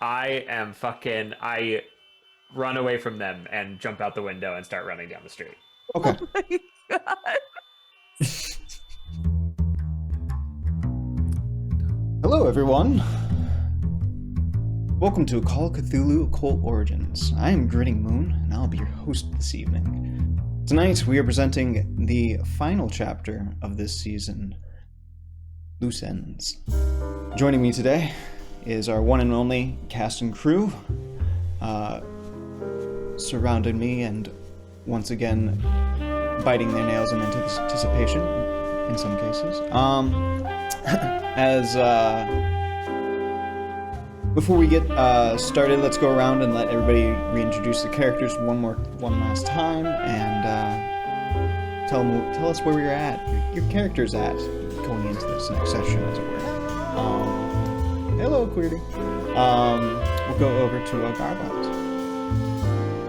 I run away from them and jump out the window and start running down the street. Okay. Oh my god. Hello, everyone. Welcome to Call of Cthulhu Occult Origins. I am Grinning Moon, and I'll be your host this evening. Tonight, we are presenting the final chapter of this season, Loose Ends. Joining me today is our one and only cast and crew, surrounded me and once again biting their nails in anticipation in some cases. Before we get started, let's go around and let everybody reintroduce the characters one last time, and tell us where you're at, your character's at, going into this next session, as it were. Hello, Queerty. We'll go over to Garbot.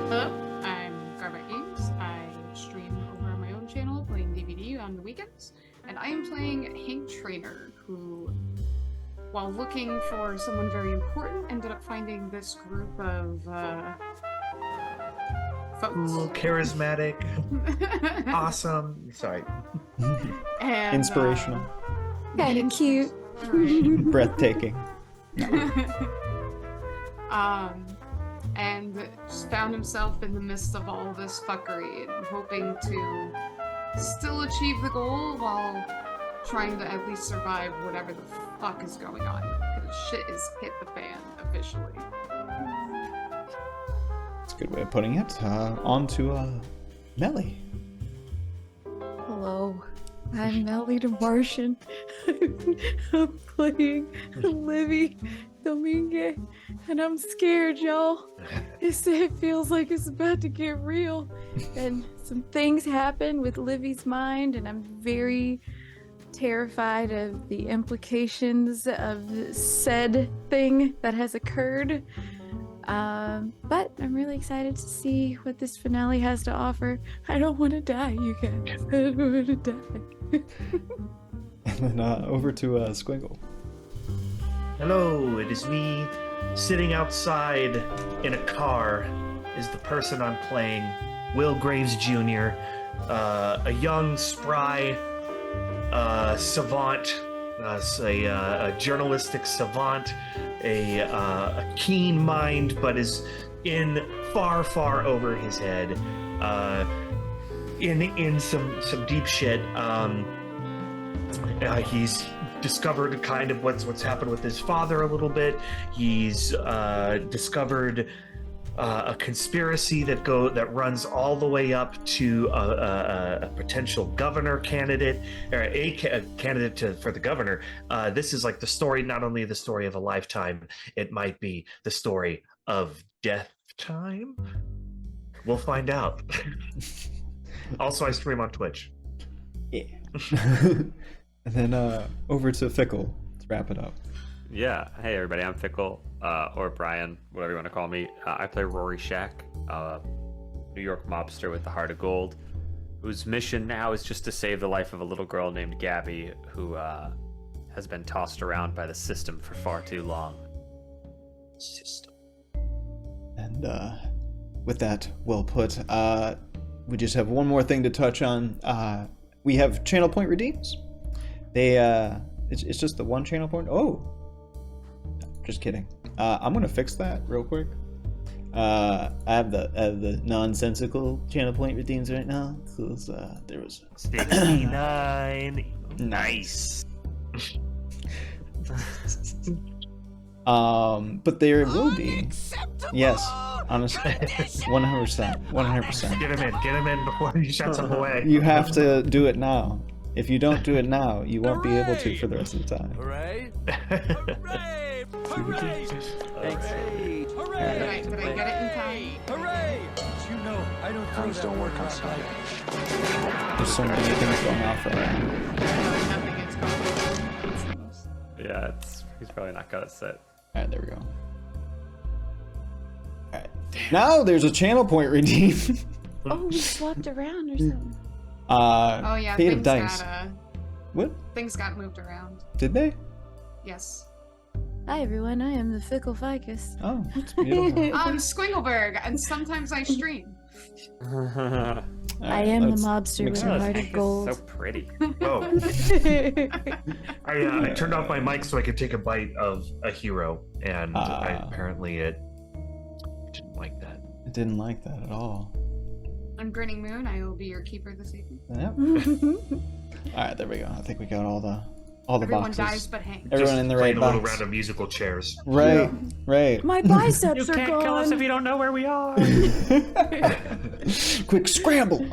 Hello, I'm Garbot Games. I stream over on my own channel, playing DVD on the weekends, and I am playing Hank Trainer, who, while looking for someone very important, ended up finding this group of folks. Cool, charismatic, awesome. Sorry. And, Inspirational. Kinda cute. right. Breathtaking. And just found himself in the midst of all this fuckery and hoping to still achieve the goal while trying to at least survive whatever the fuck is going on. Because shit has hit the fan officially. That's a good way of putting it. On to Melly. Hello. I'm Melly the Marsen. I'm playing Livy Domingue, and I'm scared, y'all. It feels like it's about to get real, and some things happen with Livy's mind, and I'm very terrified of the implications of said thing that has occurred. But I'm really excited to see what this finale has to offer. I don't want to die, you guys. I don't want to die. And then over to Squiggle. Hello, it is me sitting outside in a car is the person I'm playing, Will Graves Jr., a young, spry savant, a journalistic savant, a keen mind, but is in far, far over his head, in some deep shit. He's discovered kind of what's happened with his father a little bit. He's discovered a conspiracy that runs all the way up to a potential governor candidate, or a candidate for the governor. This is like the story, not only the story of a lifetime, it might be the story of death time. We'll find out. Also, I stream on Twitch. Yeah. And then over to Fickle to wrap it up. Yeah. Hey, everybody. I'm Fickle, or Brian, whatever you want to call me. I play Rory Shack, New York mobster with the heart of gold, whose mission now is just to save the life of a little girl named Gabby, who has been tossed around by the system for far too long. System. And with that well put, we just have one more thing to touch on. We have channel point redeems. It's just the one channel point. Oh, just kidding. I'm gonna fix that real quick. I have the nonsensical channel point redeems right now because there was 69. Nice. But there will be. Yes, honestly, 100%, 100%. Get him in before he shuts him away. You have to do it now. If you don't do it now, you won't be able to for the rest of the time. Hooray! Hooray! Hooray! Thanks. Hooray! Right, did I get it in time? Hooray! You know, I don't Things don't work outside. There's so many things going on for that. Nothing is going on. Yeah, he's probably not got it set. Alright, there we go. Alright. Now there's a channel point redeem. Oh, we swapped around or something. Oh yeah, Fate of things Dice. got What? things got moved around. Did they? Yes. Hi everyone, I am the Fickle Ficus. Oh, it's beautiful. I'm Squingleberg, and sometimes I stream. All I right, am the let's mobster mix with it a up. heart Hank of is gold. so pretty. Oh, I turned off my mic so I could take a bite of a hero, and apparently it didn't like that. I didn't like that at all. I'm Grinning Moon. I will be your keeper this evening. Yep. All right, there we go. I think we got all the Everyone boxes. dies but Hank. Everyone Just in the played right a little box. round of musical chairs. Right, right. My biceps You are can't gone. kill us if you don't know where we are. Quick scramble.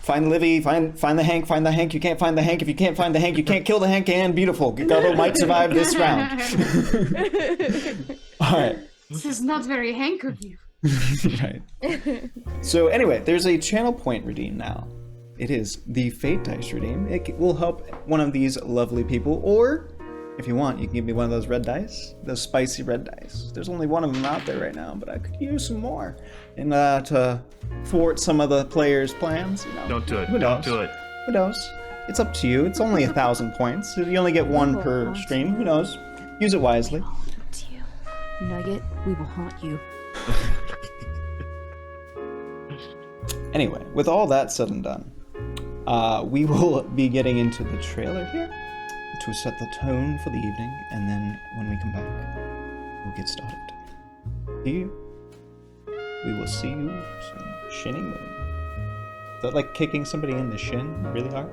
Find Livy, find the Hank, find the Hank. You can't find the Hank. If you can't find the Hank, you can't kill the Hank. And beautiful. Gutto might survive this round. All right. This is not very Hank of you. Right. So anyway, there's a channel point redeem now. It is the Fate Dice redeem. It will help one of these lovely people, or if you want, you can give me one of those red dice, those spicy red dice. There's only one of them out there right now, but I could use some more, and to thwart some of the players' plans. You know, Don't do it. Who Don't knows? do it. Who knows? It's up to you. It's only 1,000 points. You only get one per stream. Who knows? Use it wisely. To you. Nugget, we will haunt you. Anyway, with all that said and done, we will be getting into the trailer here to set the tone for the evening, and then when we come back, we'll get started. Here, we will see you soon. Shinning Moon. Is that like kicking somebody in the shin really hard?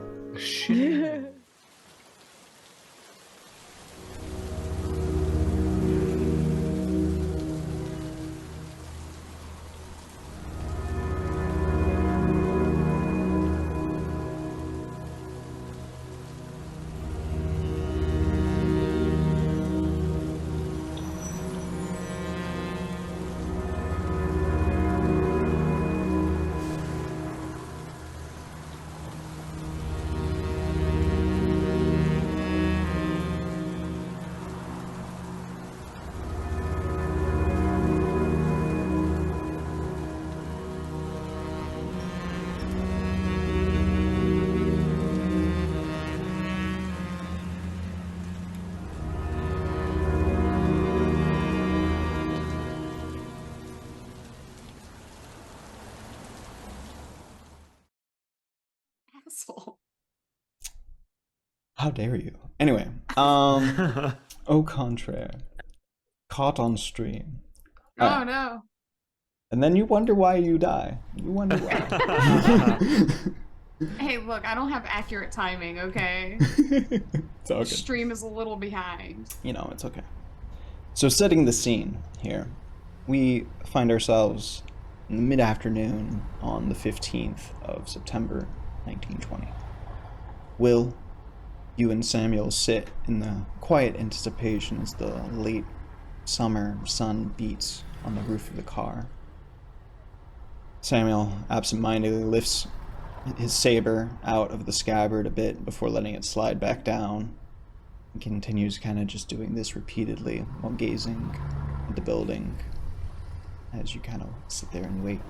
Asshole. How dare you? Anyway, au contraire. Caught on stream. Oh Alright. no. And then you wonder why you die. You wonder why. Hey, look, I don't have accurate timing, okay? It's all good. Stream is a little behind. You know, it's okay. So, setting the scene here, we find ourselves in the mid-afternoon on the 15th of September, 1920. Will, you and Samuel sit in the quiet anticipation as the late summer sun beats on the roof of the car. Samuel absentmindedly lifts his saber out of the scabbard a bit before letting it slide back down, and continues kind of just doing this repeatedly while gazing at the building as you kind of sit there and wait.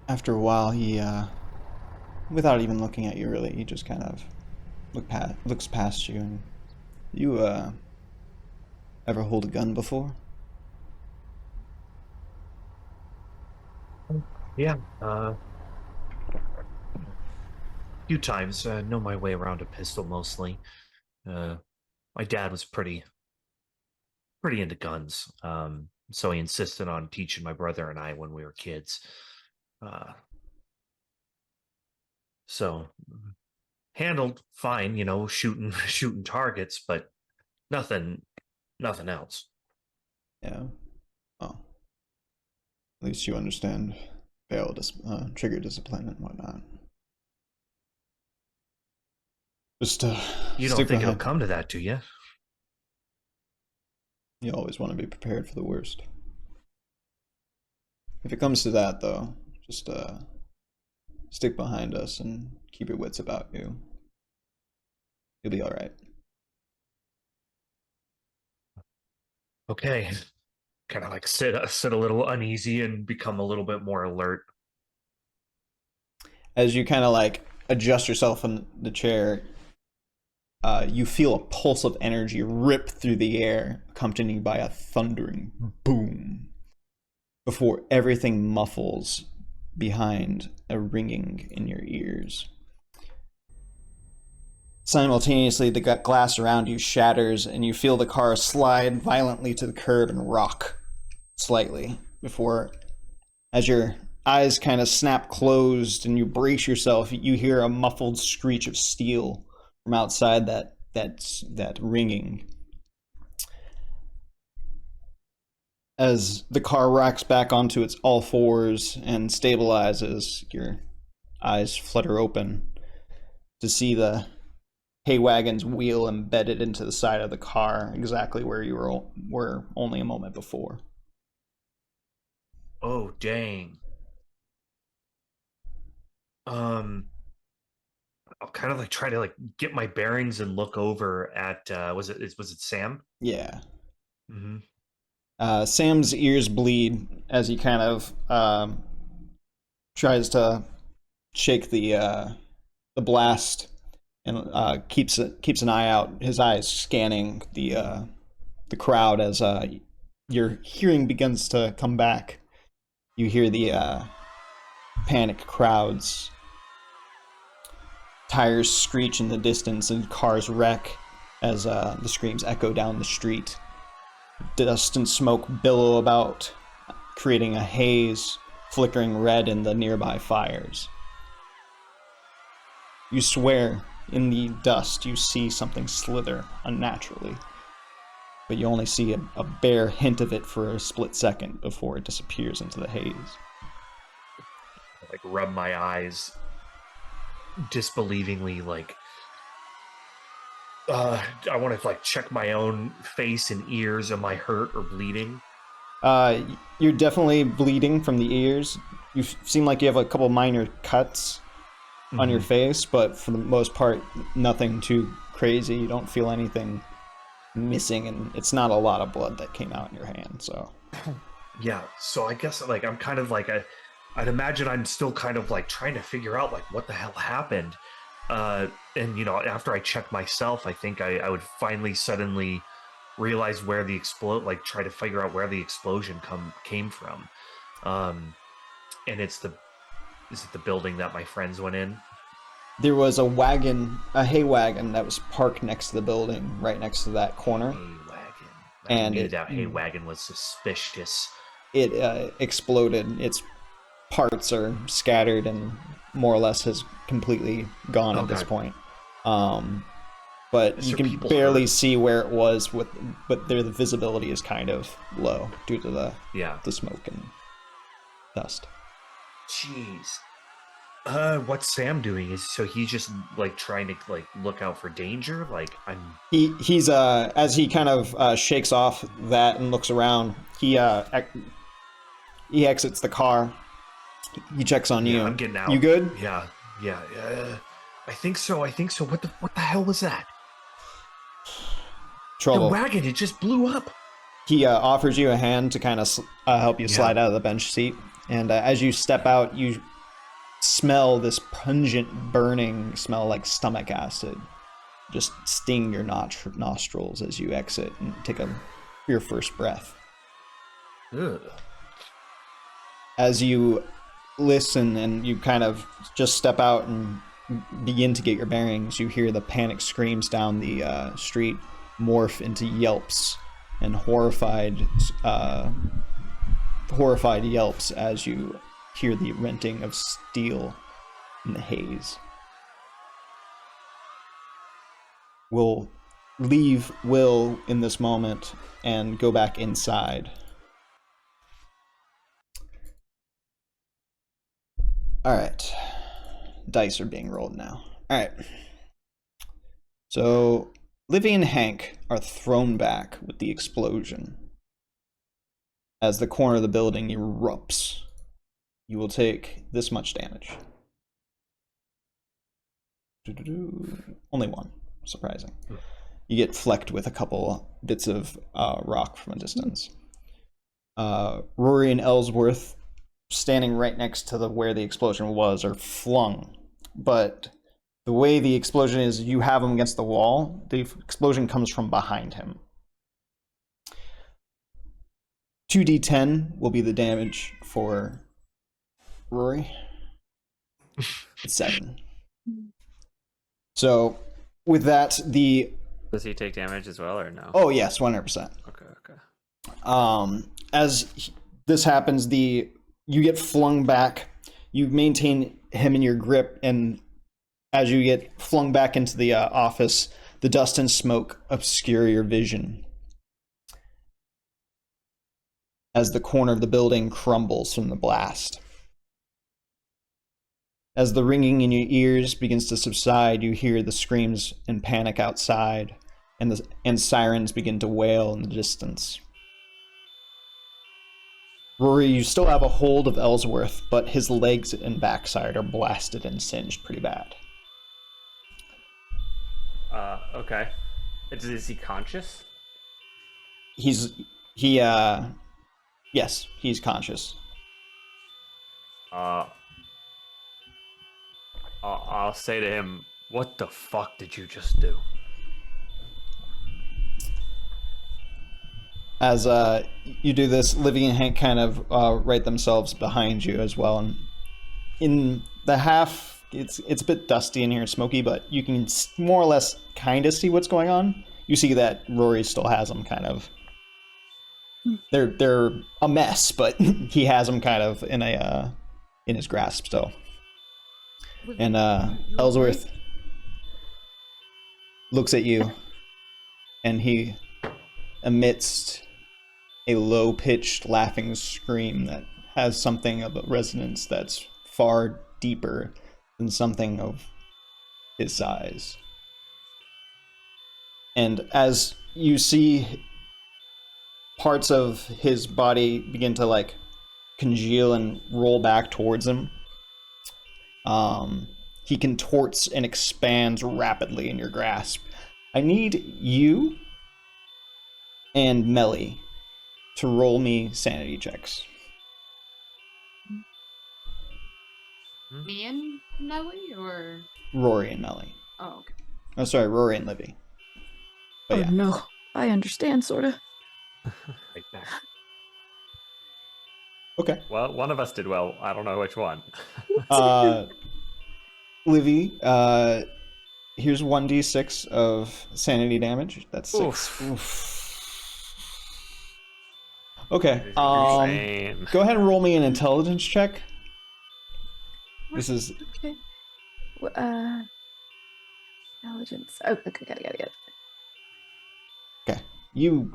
After a while, he, without even looking at you really, he just kind of looks past you. And you, ever hold a gun before? Yeah, few times. Know my way around a pistol mostly. My dad was pretty into guns, so he insisted on teaching my brother and I when we were kids. So handled fine, you know, shooting targets, but nothing else. Yeah. Oh. At least you understand trigger discipline and whatnot. Just You don't stick think it'll behind. come to that, do you? You always want to be prepared for the worst. If it comes to that, though, just stick behind us and keep your wits about you. You'll be all right. Okay. Kind of like sit a little uneasy and become a little bit more alert. as you kind of like adjust yourself in the chair, you feel a pulse of energy rip through the air, accompanied by a thundering boom, before everything muffles behind a ringing in your ears. Simultaneously, the glass around you shatters, and you feel the car slide violently to the curb and rock slightly before, as your eyes kind of snap closed and you brace yourself, you hear a muffled screech of steel from outside that ringing. As the car rocks back onto its all fours and stabilizes, your eyes flutter open to see the hay wagon's wheel embedded into the side of the car, exactly where you were only a moment before. Oh, dang. I'll kind of like try to like get my bearings and look over at was it Sam? Yeah. Mm-hmm. Sam's ears bleed as he kind of tries to shake the blast and keeps an eye out. His eyes scanning the crowd as your hearing begins to come back. You hear the panicked crowds. Tires screech in the distance and cars wreck as the screams echo down the street. Dust and smoke billow about, creating a haze, flickering red in the nearby fires. You swear in the dust you see something slither unnaturally, but you only see a bare hint of it for a split second before it disappears into the haze. I, like rub my eyes disbelievingly, like I want to like check my own face and ears. Am I hurt or bleeding? You're definitely bleeding from the ears. You seem like you have a couple minor cuts on your face, but for the most part, nothing too crazy. You don't feel anything missing, and it's not a lot of blood that came out in your hand, so. Yeah, so I guess like I'm kind of like I'd imagine I'm still kind of like trying to figure out like what the hell happened. And you know, after I check myself, I think I would finally suddenly realize where the try to figure out where the explosion came from. And is it the building that my friends went in? There was a hay wagon that was parked next to the building, right next to that corner. Hay wagon. And I knew that hay wagon was suspicious. It exploded. Its parts are scattered and more or less has completely gone at this point. But you can barely see where it was, but the visibility is kind of low due to the smoke and dust. Jeez. What's Sam doing? He's just like trying to like look out for danger? Like he's as he kind of shakes off that and looks around, he exits the car. He checks on you. I'm getting out. You good? Yeah. I think so. What the hell was that? Trouble. The wagon, it just blew up. He offers you a hand to kind of help you slide out of the bench seat. And as you step out, you smell this pungent, burning smell like stomach acid. Just sting your nostrils as you exit and take your first breath. Ugh. As you listen and you kind of just step out and begin to get your bearings, you hear the panic screams down the street morph into yelps and horrified yelps as you hear the renting of steel in the haze. We'll leave Will in this moment and go back inside. Alright. Dice are being rolled now. Alright. So, Livy and Hank are thrown back with the explosion. As the corner of the building erupts, you will take this much damage. Only one. Surprising. You get flecked with a couple bits of rock from a distance. Rory and Ellsworth, standing right next to where the explosion was are flung. But the way the explosion is, you have him against the wall. The explosion comes from behind him. 2d10 will be the damage for Rory. It's 7. So with that, Does he take damage as well or no? oh yes, 100%. Okay. As this happens, you get flung back. You maintain him in your grip, and as you get flung back into the office, the dust and smoke obscure your vision as the corner of the building crumbles from the blast. As the ringing in your ears begins to subside, you hear the screams and panic outside, and sirens begin to wail in the distance. Rory, you still have a hold of Ellsworth, but his legs and backside are blasted and singed pretty bad. Okay. Is he conscious? Yes, he's conscious. I'll say to him, what the fuck did you just do? As you do this, Livy and Hank kind of right themselves behind you as well. And in the half, it's a bit dusty in here, smoky, but you can more or less kind of see what's going on. You see that Rory still has them kind of. They're a mess, but he has them kind of in his grasp still. And Ellsworth looks at you, and he emits a low-pitched laughing scream that has something of a resonance that's far deeper than something of his size. And as you see parts of his body begin to like congeal and roll back towards him, he contorts and expands rapidly in your grasp. I need you and Melly to roll me sanity checks. Me and Nelly, or Rory and Melly. oh, okay. Oh, sorry, Rory and Livy. But Oh yeah. no, I understand, sorta. Right back. Okay. Well, one of us did well. I don't know which one. Livy, here's 1d6 of sanity damage. That's 6. Oof. Okay. Insane. Go ahead and roll me an intelligence check. This is Okay. Intelligence. Oh, okay, got it. okay. You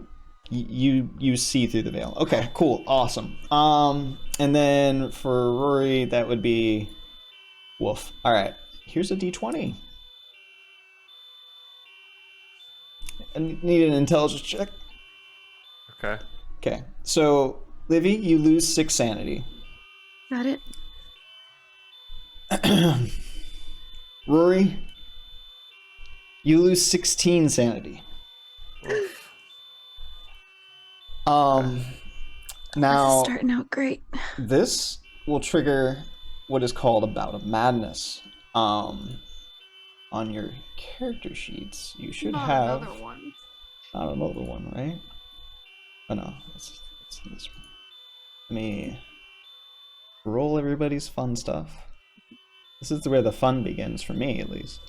see through the veil. Okay, cool, awesome. And then for Rory, that would be woof. All right. Here's a d20. I need an intelligence check. Okay. Okay. So, Livy, you lose 6 sanity. Got it. Rory, you lose 16 sanity. Now This is starting out great. this will trigger what is called a bout of madness. On your character sheets, you should Not have another one. not another one, right? Oh no, it's this one. Let me roll everybody's fun stuff. This is where the fun begins for me, at least.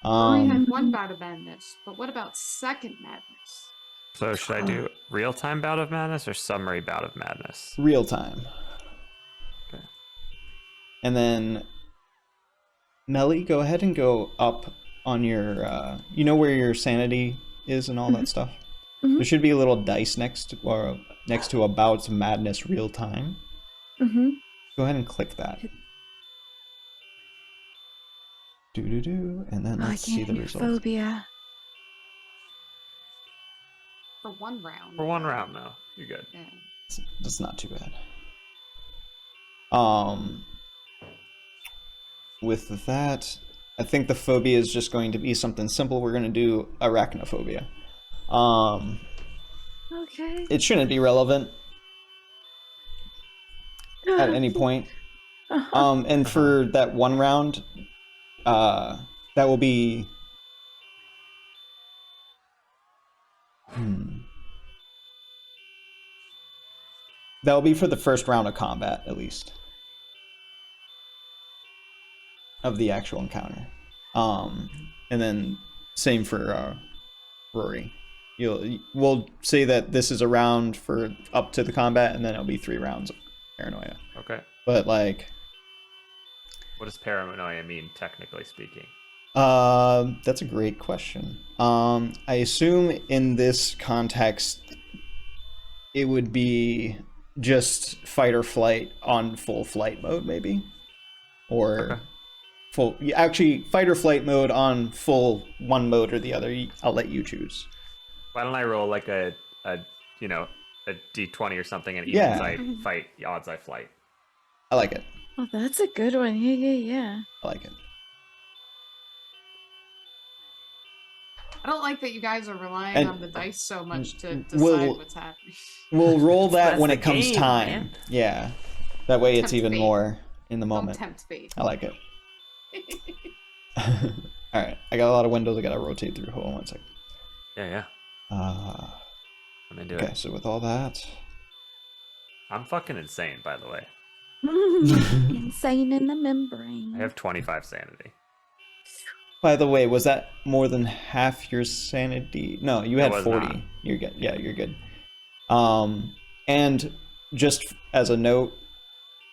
We had one bout of madness, but what about second madness? So should I do real-time bout of madness or summary bout of madness? Real time. Okay. And then Melly, go ahead and go up on your you know where your sanity is and all that stuff? Mhm. There should be a little dice next to about madness real time. Mm-hmm. Go ahead and click that. Do, and then I let's see can't the hear results. phobia. For one round. For one round, no. You're good. Yeah. That's not too bad. With that, I think the phobia is just going to be something simple. We're going to do arachnophobia. Okay. It shouldn't be relevant. at any point. Uh-huh. And for that one round, that will be. That will be for the first round of combat, at least, of the actual encounter. And then same for Rory. We'll say that this is a round for up to the combat, and then it'll be 3 rounds of paranoia. Okay. But like, What does paranoia mean, technically speaking? that's a great question. I assume in this context, it would be just fight or flight on full flight mode, maybe, or Okay. full. Actually, fight or flight mode on full one mode or the other. I'll let you choose. Why don't I roll like a you know, a d20 or something, and Yeah. evens I fight, odds I flight. I like it. Oh, that's a good one. Yeah. I like it. I don't like that you guys are relying And- on the dice so much to decide We'll- what's happening. We'll roll that That's when the it comes game, time. man. Yeah, that way it's Tempt even fate. more in the Don't moment. tempt fate. I like it. All right, I got a lot of windows I gotta rotate through. Hold on one second. Yeah. Uh, I'm into okay, it. so with all that, I'm fucking insane, by the way. Insane in the membrane. I have 25 sanity. by the way, was that more than half your sanity? No, you It had was 40. not. You're good. Yeah, you're good. And just as a note,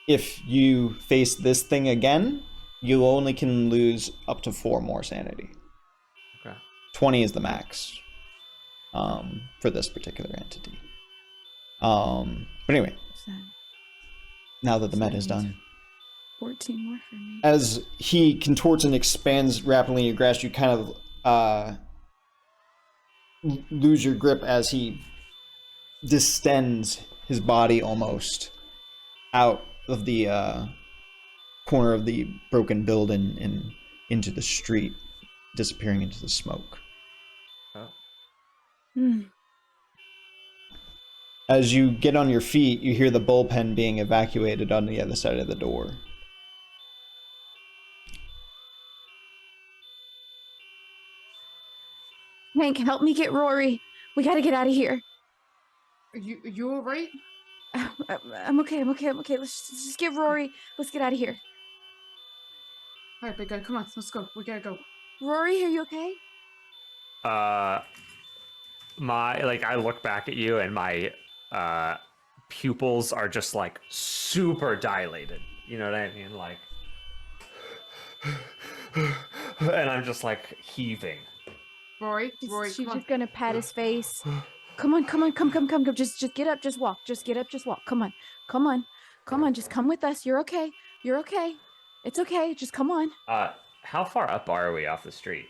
if you face this thing again, you only can lose up to 4 more sanity. Okay. 20 is the max for this particular entity. But anyway, now that the med is done, 14 more for me. as he contorts and expands rapidly in your grasp, you kind of lose your grip as he distends his body almost out of the corner of the broken building and into the street, disappearing into the smoke. Oh. Hmm. As you get on your feet, you hear the bullpen being evacuated on the other side of the door. Hank, help me get Rory. We gotta get out of here. You all right? I'm okay. Let's just get Rory. Let's get out of here. All right, big guy, come on, let's go. We gotta go. Rory, are you okay? I look back at you, and my pupils are just like super dilated. You know what I mean? Like, and I'm just like heaving. Rory, She's come on. just gonna pat his face. Come on. Just get up, just walk. Just get up, just walk. Come on. Just come with us. You're okay. It's okay. Just come on. How far up are we off the street?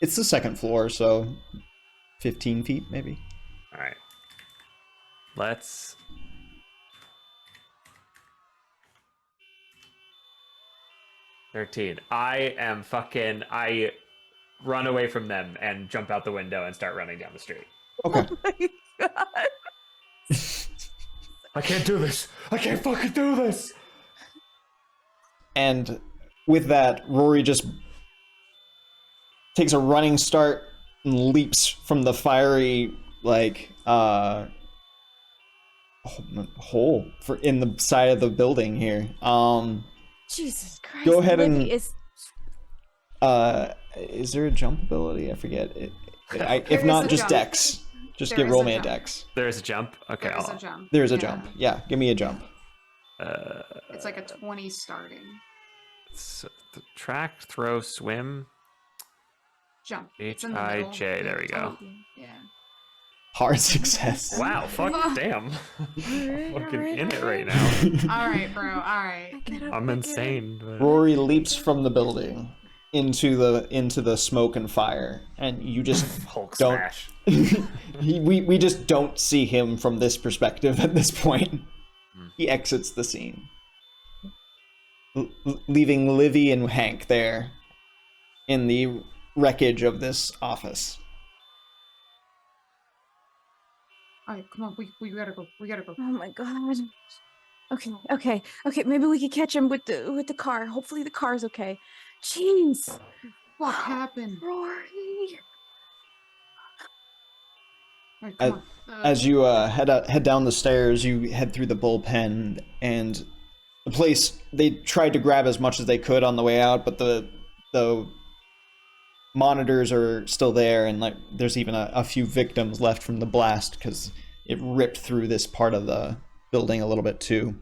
It's the second floor, so 15 feet maybe. All right. Let's. I run away from them and jump out the window and start running down the street. Okay. I can't do this. I can't fucking do this. And with that, Rory just takes a running start and leaps from the fiery hole in the side of the building here. Jesus Christ. Go ahead and- Livy is is there a jump ability? I forget it. If There not, is a just jump. Dex. Just There get is roll a me a jump. Dex. There's a jump. Okay. There's a I'll- jump. There's a Yeah. jump. Yeah, give me a jump. It's like a 20 starting. Track, throw, swim. Jump. It's in the H-I-J, middle. there we go. Told you. Yeah. Hard success. Wow. Fuck. Damn. Fucking in it right now. All right, bro. All right. I'm insane. But... Rory leaps from the building into the smoke and fire, and you just Hulk don't. smash. we just don't see him from this perspective at this point. He exits the scene, leaving Livy and Hank there in the wreckage of this office. Alright, come on, we gotta go. We gotta go. Oh my god. Okay. Maybe we could catch him with the car. Hopefully the car's okay. Jeez. What happened? Rory. Alright, come on. As you head down the stairs, you head through the bullpen, and the place, they tried to grab as much as they could on the way out, but the monitors are still there, and like there's even a few victims left from the blast because it ripped through this part of the building a little bit too.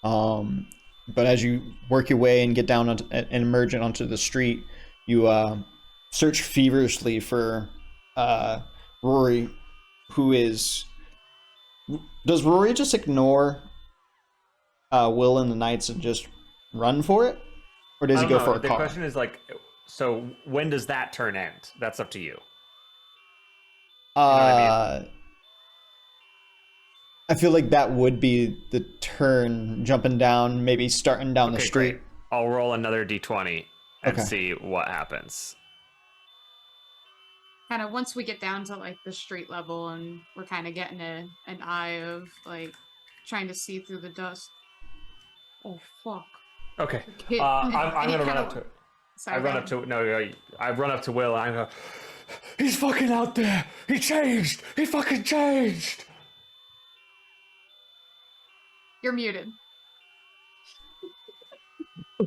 But as you work your way and get down and emerge onto the street, you search feverishly for Rory, who is... Does Rory just ignore Will and the Knights and just run for it? Or does he go for a the car? The question is like, so when does that turn end? That's up to you. You know what I mean? I feel like that would be the turn, jumping down, maybe starting down the street. Great. I'll roll another d20 and Okay. see what happens. Kind of once we get down to like the street level and we're kind of getting an eye of like trying to see through the dust. Oh fuck. Okay. Hit- I'm and gonna it run kinda- up to it. Sorry, I run up to I run up to Will and I go, he's fucking out there. He changed. He fucking changed. You're muted.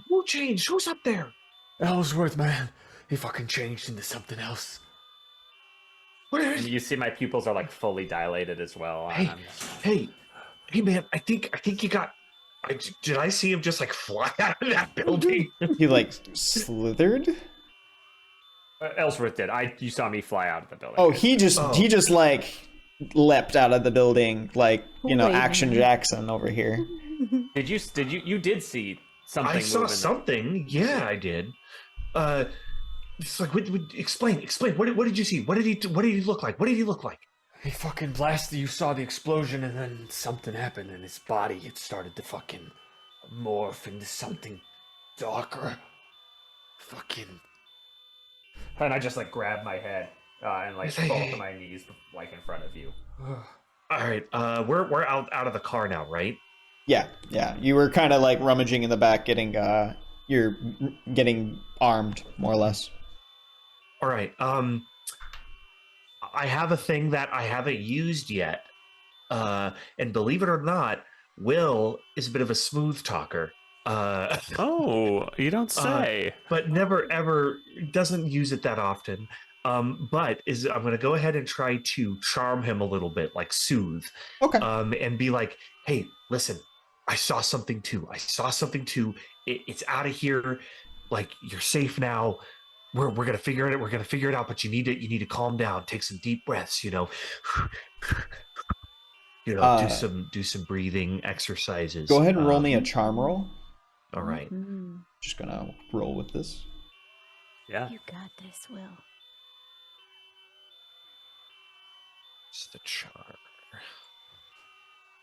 Who changed? Who's up there? Ellsworth, man. He fucking changed into something else. What And is... you see my pupils are like fully dilated as well. Hey, hey, man! I think you got. Did I see him just like fly out of that building? He like slithered? Ellsworth did. You saw me fly out of the building. Oh, he just like leapt out of the building, like, you know, Wait. Action Jackson over here. Did you did see something? I saw moving. something. Yeah, I did. It's like, explain. What did you see? What did he look like? What did he look like? He fucking blasted. You saw the explosion, and then something happened, and his body it started to fucking morph into something darker. Fucking. And I just like grab my head and like fall to my knees, like in front of you. All right, we're out of the car now, right? Yeah. You were kind of like rummaging in the back, getting you're getting armed, more or less. All right. I have a thing that I haven't used yet, and believe it or not, Will is a bit of a smooth talker. Oh, you don't say. But never ever doesn't use it that often. But I'm going to go ahead and try to charm him a little bit, like soothe. Okay. And be like, hey, listen, I saw something too. It's out of here. Like, you're safe now. We're gonna figure it. We're gonna figure it out. But you need to calm down. Take some deep breaths. You know, do some breathing exercises. Go ahead and roll me a charm roll. All right. Mhm. Just gonna roll with this. Yeah. You got this, Will. It's the charm.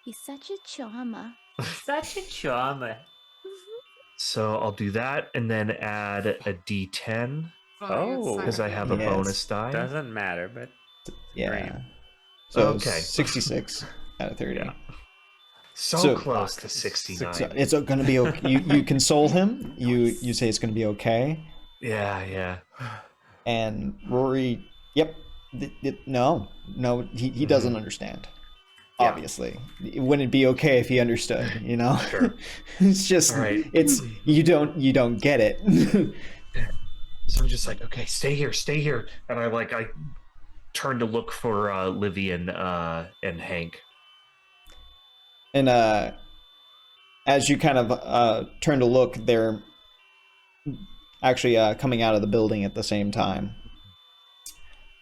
He's such a charmer. Such a charmer. So I'll do that and then add a D10 Oh, because I have a Yes. bonus die. Doesn't matter, but Yeah. Great. So Okay. 66 out of 30. Yeah. So close to 69. So it's gonna be okay. You console him. You say it's gonna be okay. Yeah. And Rory, yep, no, he doesn't understand. Yeah. Obviously, it wouldn't be okay if he understood. You know, Sure. it's just All right. it's you don't get it. So I'm just like, okay, stay here, and I turn to look for Livy and Hank. And as you kind of turn to look, they're actually coming out of the building at the same time.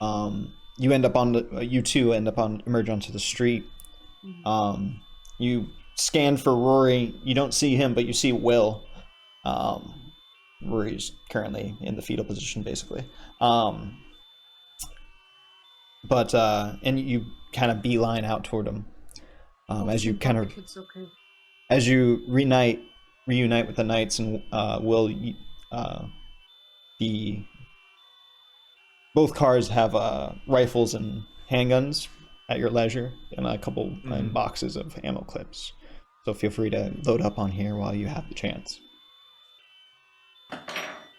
You two end up emerge onto the street. You scan for Rory. You don't see him, but you see Will. Rory's currently in the fetal position, basically. And you kind of beeline out toward him. As you kind of It's okay. as you reunite with the knights and Will, both cars have rifles and handguns at your leisure, and a couple boxes of ammo clips. So feel free to load up on here while you have the chance.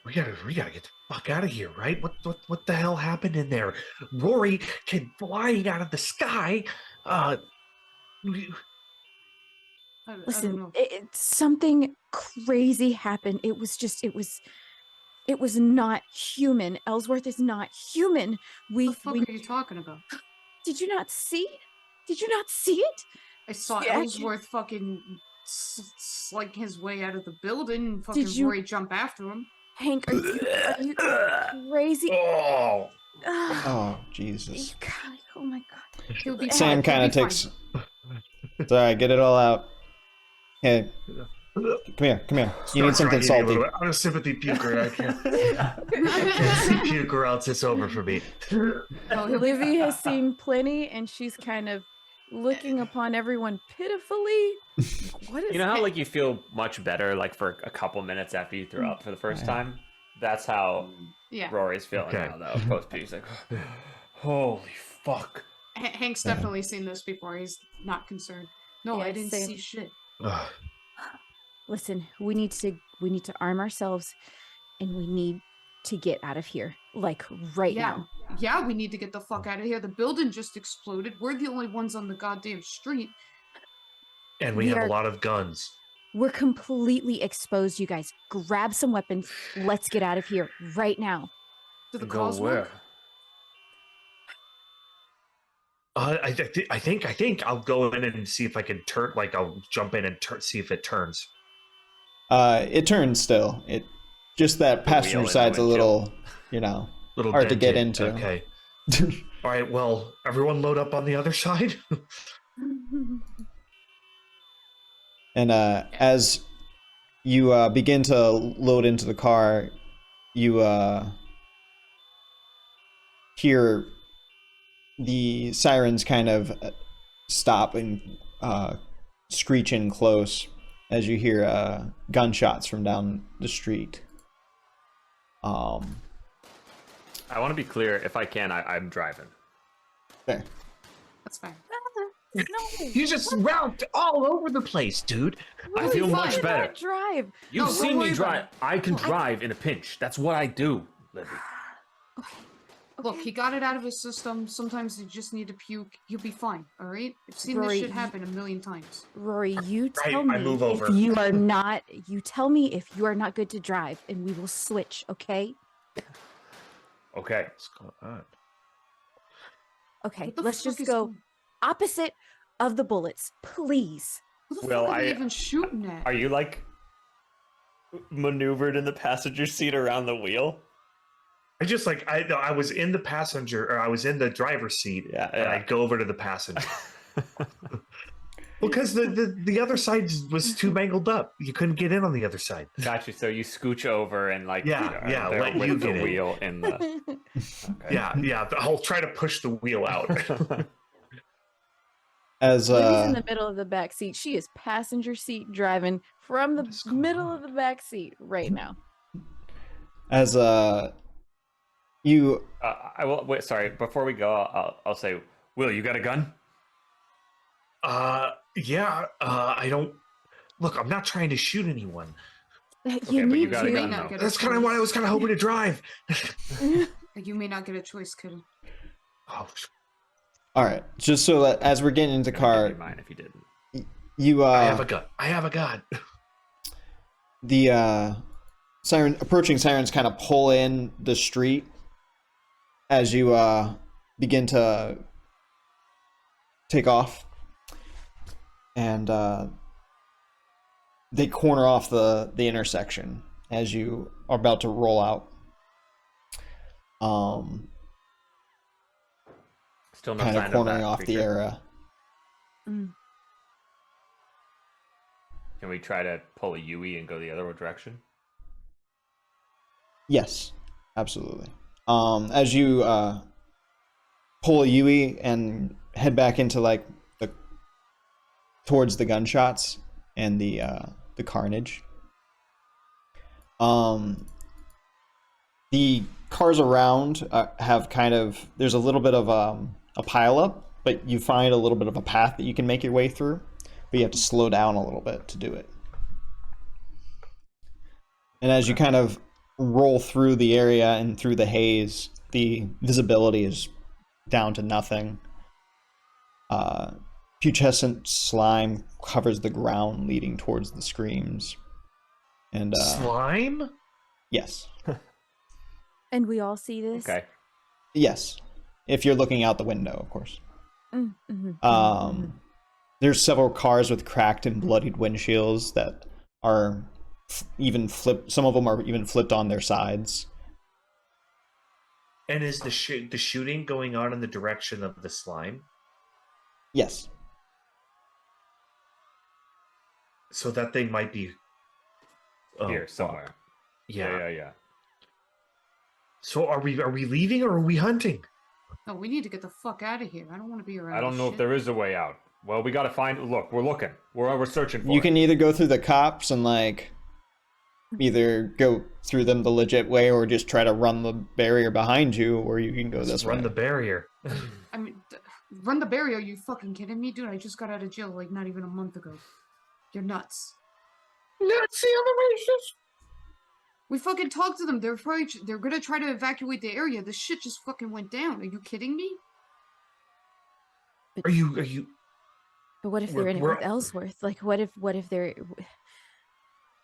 We gotta get the fuck out of here, right? What the hell happened in there? Rory came flying out of the sky. I don't Listen, know. something crazy happened. It was not human. Ellsworth is not human. What the fuck are you talking about? Did you not see? Did you not see it? I saw Yeah, Ellsworth fucking slink his way out of the building and fucking Did you- Rory jump after him. Hank, are you crazy? Oh, Oh, Jesus. You God, oh my God. He'll be Sam fine. kind He'll of be takes. fine. It's alright, get it all out. Hey, come here. You need something salty. I'm a sympathy puker. I can't see puke or else it's over for me. Oh, he'll be Livy has seen plenty, and she's kind of looking upon everyone pitifully. What is You know how like you feel much better like for a couple minutes after you throw up for the first time? That's how Yeah. Rory's feeling Okay. now though. Post puke, he's like, holy fuck. Hank's definitely seen this before. He's not concerned. No, Yeah, I didn't same. see shit. Ugh. Listen, we need to arm ourselves, and we need to get out of here, like right Yeah. now. Yeah, we need to get the fuck out of here. The building just exploded. We're the only ones on the goddamn street. And we We have are- a lot of guns. We're completely exposed, you guys. Grab some weapons. Let's get out of here right now. To the Go causeway. where? I think I'll go in and see if I can turn. Like I'll jump in and see if it turns. It turns still. It just that wheel passenger in the side's a windshield. little, Little hard to get dented. into. Okay. All right. Well, everyone load up on the other side. And as you begin to load into the car, you hear the sirens kind of stop and screech in close as you hear gunshots from down the street. I want to be clear, if I can, I'm driving. There. That's fine. No. You just route all over the place, dude. I feel Why much did I better. Drive. You've No, don't seen worry me about drive. it. I can drive in a pinch. That's what I do, Livy. Look, he got it out of his system. Sometimes you just need to puke. You'll be fine, alright? I've seen Rory, this shit happen a million times. Rory, you Right, tell I me move if over. you are not. You tell me if you are not good to drive, and we will switch. Okay. Okay. What's going on? Okay. What the Let's fuck just is go going- opposite of the bullets, please. Who the Well, fuck are they I- even shooting at? Are you like maneuvered in the passenger seat around the wheel? I just like I was in the passenger or I was in the driver's seat. Yeah, And yeah. I'd go over to the passenger. Because the other side was too mangled up. You couldn't get in on the other side. Gotcha. So you scooch over and like Yeah, yeah, there let with you the get in. wheel in the. Okay. Yeah. I'll try to push the wheel out. As Livy's in the middle of the back seat. She is passenger seat driving from the What is going middle on? of the back seat right now. as you I will wait. Sorry. Before we go, I'll say, Will, you got a gun? Yeah. I don't. Look, I'm not trying to shoot anyone. Okay, You but you need got a You may gun not though. get a That's kind of what I was kind of hoping to drive. You may not get a choice, kid. Oh, all right. Just so that as we're getting into the car, Mine if you didn't. you I have a gun. I have a gun. the approaching sirens kind of pull in the street as you begin to take off, and they corner off the intersection as you are about to roll out. Still no Kind of sign cornering that off the creature. area. Mm. Can we try to pull a Yui and go the other direction? Yes, absolutely. As you pull a Yui and head back into like towards the gunshots and the carnage. The cars around have kind of there's a little bit of a pile up but you find a little bit of a path that you can make your way through, but you have to slow down a little bit to do it. And as you kind of roll through the area and through the haze, the visibility is down to nothing. Putrescent slime covers the ground leading towards the screams. And Slime? yes. And we all see this. Okay. Yes. If you're looking out the window, of course. Mm-hmm. There's several cars with cracked and bloodied windshields that are even flipped. Some of them are even flipped on their sides. And is the shooting going on in the direction of the slime? Yes. So that thing might be Here somewhere. Yeah. Yeah. So are we leaving or are we hunting? No, we need to get the fuck out of here. I don't want to be around. I don't this know if shit. there is a way out. Well, we gotta find. Look, we're looking. We're searching for You it. can either go through the cops and like either go through them the legit way or just try to run the barrier behind you, or you can go Let's this run way. the barrier. I mean, run the barrier. Are you fucking kidding me, dude? I just got out of jail like not even a month ago. You're nuts. That's the other races. We fucking talked to them. They're gonna try to evacuate the area. This shit just fucking went down. Are you kidding me? Are you? But what if We're- they're in we're- Ellsworth? Like, what if they're?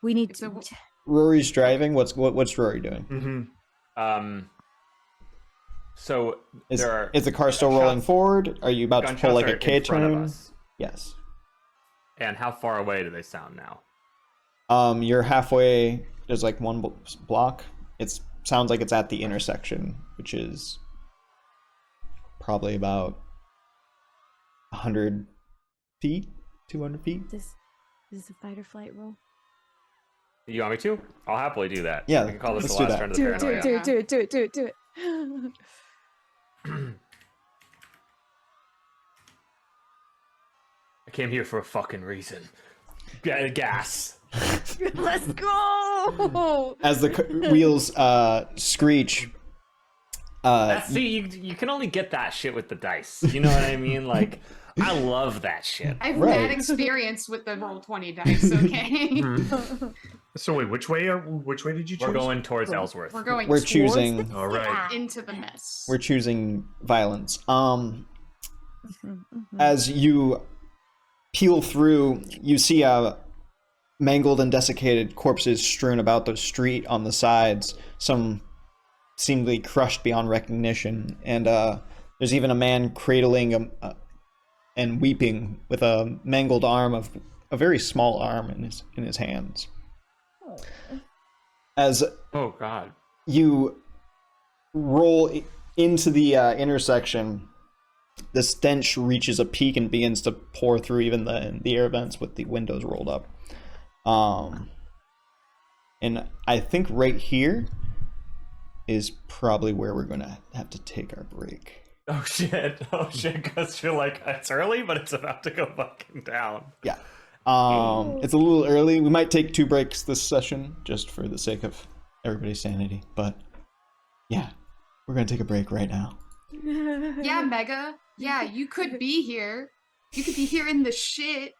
We need If to. they're- Rory's driving. What's Rory doing? Mm-hmm. So Is there are the car still rolling gunshots- forward? Are you about to gunshots pull like are a K in front of turn? us. Yes. And how far away do they sound now? You're halfway. There's like one block. It sounds like it's at the intersection, which is probably about 100 feet, 200 feet. This is a fight or flight roll. You want me to? I'll happily do that. Yeah, We can call this let's the do last that. turn of the Do it, do it, paranoia. do it, do it, do it, do it, do it. I came here for a fucking reason. Gas. Let's go! As the wheels screech, See, you can only get that shit with the dice. You know what I mean? Like, I love that shit. I have Right. bad experience with the roll 20 dice. Okay, So wait, which way did you choose? We're going towards Ellsworth. we're going. we're towards choosing All right. into the mess. we're choosing violence. Mm-hmm. As you peel through, you see mangled and desiccated corpses strewn about the street on the sides, some seemingly crushed beyond recognition, and there's even a man cradling and weeping with a mangled arm of a very small arm in his hands. As Oh god. you roll into the intersection, the stench reaches a peak and begins to pour through even the air vents with the windows rolled up. And I think right here is probably where we're gonna have to take our break. Oh shit. Because you're like, it's early, but it's about to go fucking down. Yeah. It's a little early. We might take 2 breaks this session just for the sake of everybody's sanity. But yeah, we're gonna take a break right now. Yeah, Mega. Yeah, you could be here. You could be here in the shit.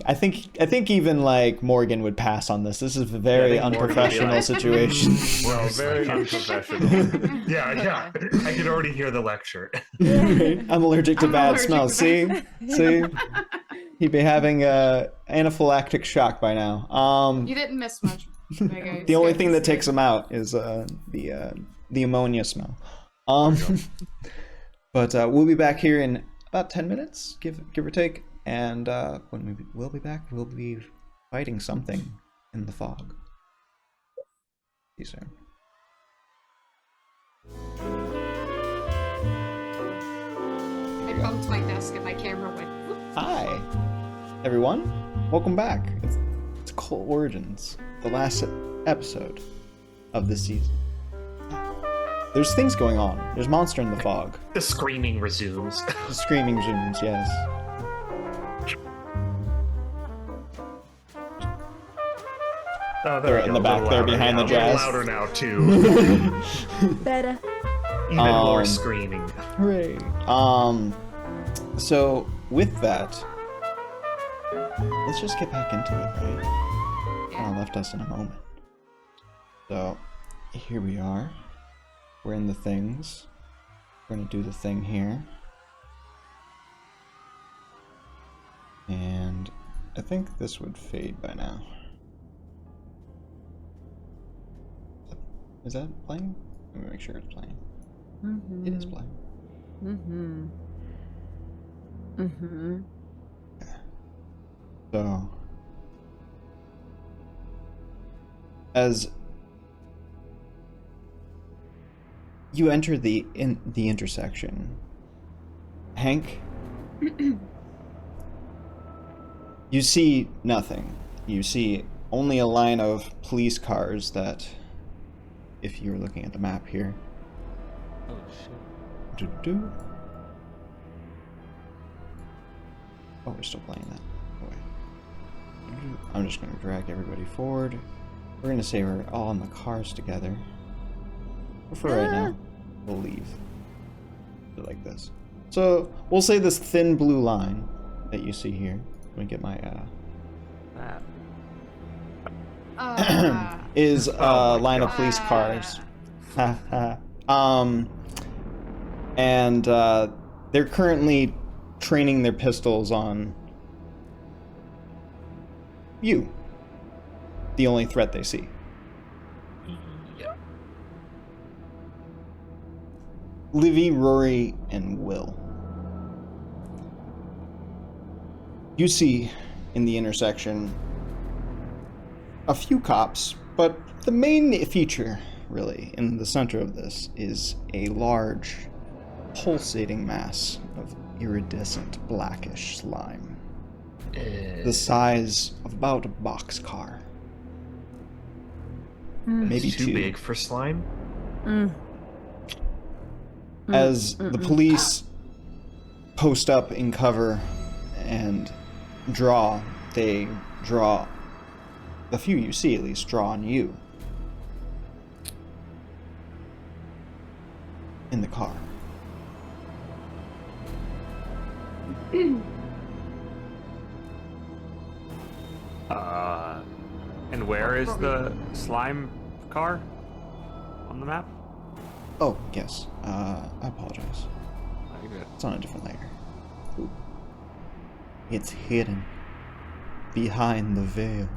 I think even like Morgan would pass on this. This is a very Yeah, I think Morgan would be unprofessional like- situation. Well, very unprofessional. Yeah. I can already hear the lecture. I'm allergic to I'm bad allergic smells. to See, he'd be having a anaphylactic shock by now. You didn't miss much, Mega. The only thing that takes him out is the ammonia smell. But we'll be back here in about 10 minutes, give or take. And when we'll be back, we'll be fighting something in the fog. See you soon. I bumped my desk and my camera went. whoop. Hi, everyone. Welcome back. It's Occult Origins, the last episode of this season. There's things going on. There's monster in the fog. The screaming resumes. The screaming zooms, yes. Oh, They're we in go. the back A little there louder behind now. the A little jazz. louder now too. Better. Even more screaming. Hooray. So with that, let's just get back into it, right? Yeah. Left us in a moment. So here we are. We're in the things. We're gonna do the thing here. And I think this would fade by now. Is that playing? Let me make sure it's playing. Mm-hmm. It is playing. Mm-hmm. Mm-hmm. So, as you enter the intersection, Hank, you see nothing. You see only a line of police cars that, if you were looking at the map here, Oh shit. do-do-do. Oh, we're still playing that. Oh, wait. I'm just going to drag everybody forward. We're going to say we're all in the cars together. But for right now, we'll leave. Do it like this. So, we'll say this thin blue line that you see here. Let me get my, is a line of police cars. And they're currently training their pistols on you, the only threat they see. Yeah. Livy, Rory, and Will. You see in the intersection a few cops, but the main feature, really, in the center of this is a large, pulsating mass of iridescent blackish slime. The size of about a boxcar. Maybe too two. big for slime. As the police post up in cover and draw, they draw, the few you see at least, draw on you. In the car. And where is the slime car on the map? Oh, yes. I apologize. Oh, you're good. It's on a different layer. Ooh. It's hidden behind the veil.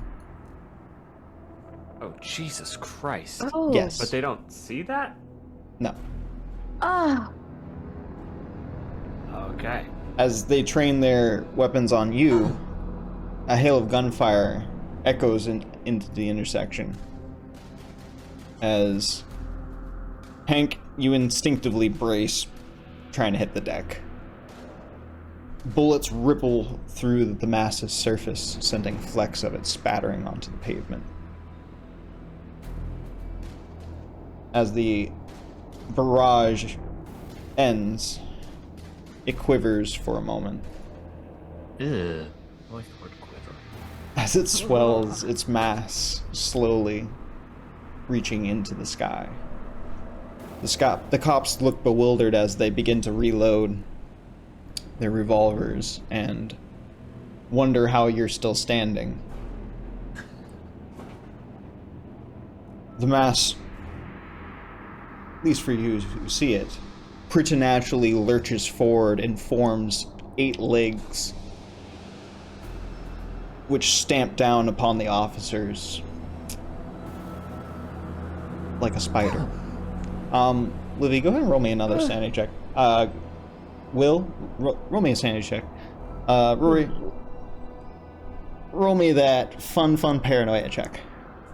Oh, Jesus Christ. Oh. Yes. But they don't see that? No. Ah. Okay. As they train their weapons on you, a hail of gunfire echoes into the intersection. As Hank, you instinctively brace, trying to hit the deck. Bullets ripple through the massive surface, sending flecks of it spattering onto the pavement. As the barrage ends, it quivers for a moment. Ew. I like the word quiver. As it swells, its mass slowly reaching into the sky. The cops look bewildered as they begin to reload their revolvers and wonder how you're still standing. The mass, at least for you who see it, preternaturally lurches forward and forms 8 legs, which stamp down upon the officers like a spider. Livy, go ahead and roll me another sanity check. Will, roll me a sanity check. Rory, roll me that fun paranoia check.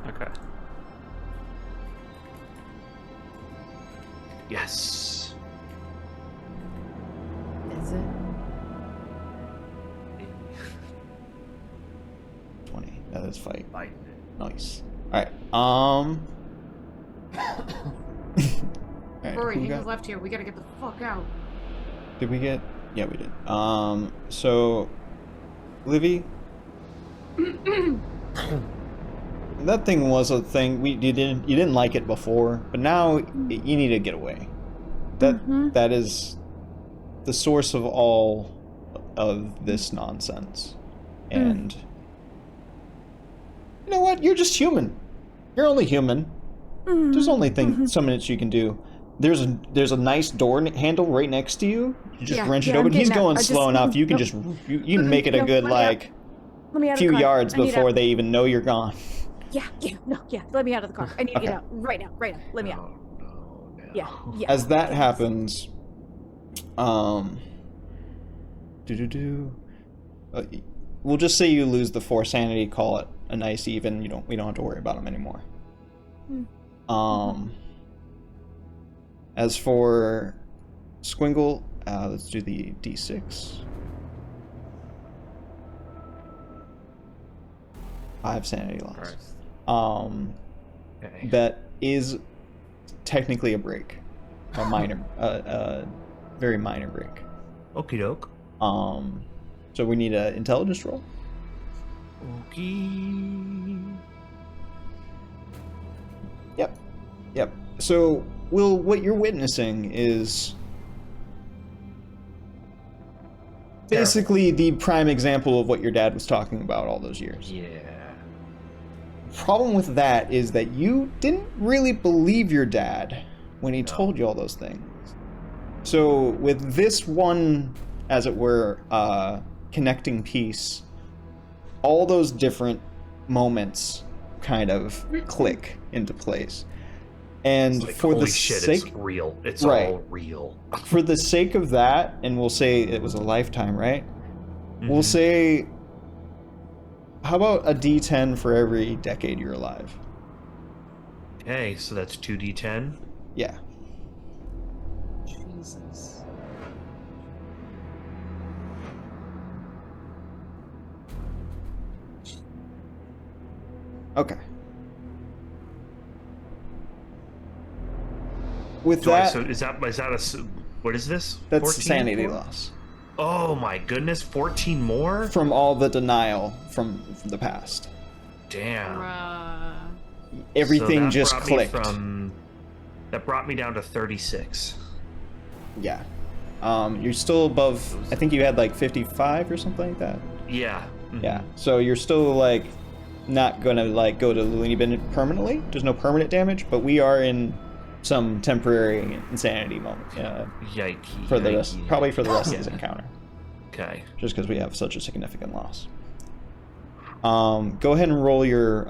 Okay. Yes. Is it? 20. That is fight. Light. Nice. Alright, Alright, Rory, who he got- was left here. We gotta get the fuck out. Did we get? Yeah, we did. So, Livy, that thing was a thing. You didn't like it before, but now you need to get away. that is the source of all of this nonsense. And you know what? You're just human. You're only human. There's only so much you can do. There's a nice door handle right next to you. You just wrench it open. He's going slow enough. You can you can make it a good like few yards before they even know you're gone. Yeah. Let me out of the car. I need to get out right now. Let me out. No. Yeah. As that happens, we'll just say you lose the 4 sanity. Call it a nice even. We don't have to worry about them anymore. As for Squingle, let's do the D6. 5 sanity loss. Okay. That is technically a break, a minor, very minor break. Okie doke. So we need an intelligence roll. Okay. Yep. So, Will, what you're witnessing is basically the prime example of what your dad was talking about all those years. Yeah. Problem with that is that you didn't really believe your dad when he told you all those things. So with this one, as it were, connecting piece, all those different moments kind of click into place. And Like, for holy the shit, sake, it's real. It's Right. all real. for the sake of that, and we'll say it was a lifetime, right? We'll Mhm. say, how about a D10 for every decade you're alive? Okay, so that's 2d10. Yeah. Jesus. Okay. With So that, is that what is this? that's 14? sanity loss Oh my goodness, 14 more? from all the denial from the past. Damn. Bruh. Everything So that just brought me clicked. That brought me down to 36. Yeah. You're still above. I think you had like 55 or something like that. Yeah. Mhm. Yeah. So you're still like not gonna like go to the loony bin permanently. There's no permanent damage, but we are in some temporary insanity moment Yikes. for the rest, probably for the rest of this Yeah. encounter, Okay. just because we have such a significant loss. Go ahead and roll your.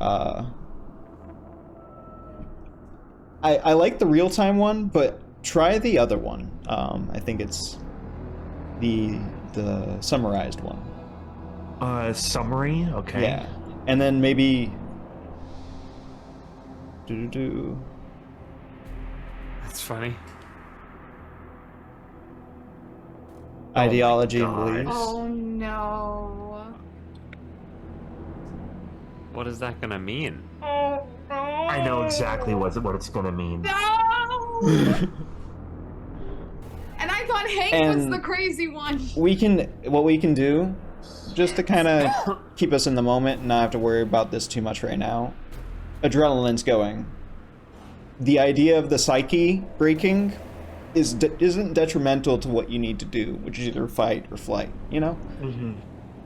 I like the real time one, but try the other one. I think it's the summarized one. Summary. Okay. Yeah, and then maybe. That's funny. Ideology and God. beliefs. Oh no. What is that gonna mean? Oh no. I know exactly what it's gonna mean. No. And I thought Hank was And- the crazy one. What we can do, just to kind of keep us in the moment and not have to worry about this too much right now. Adrenaline's going. The idea of the psyche breaking isn't detrimental to what you need to do, which is either fight or flight. Mm-hmm.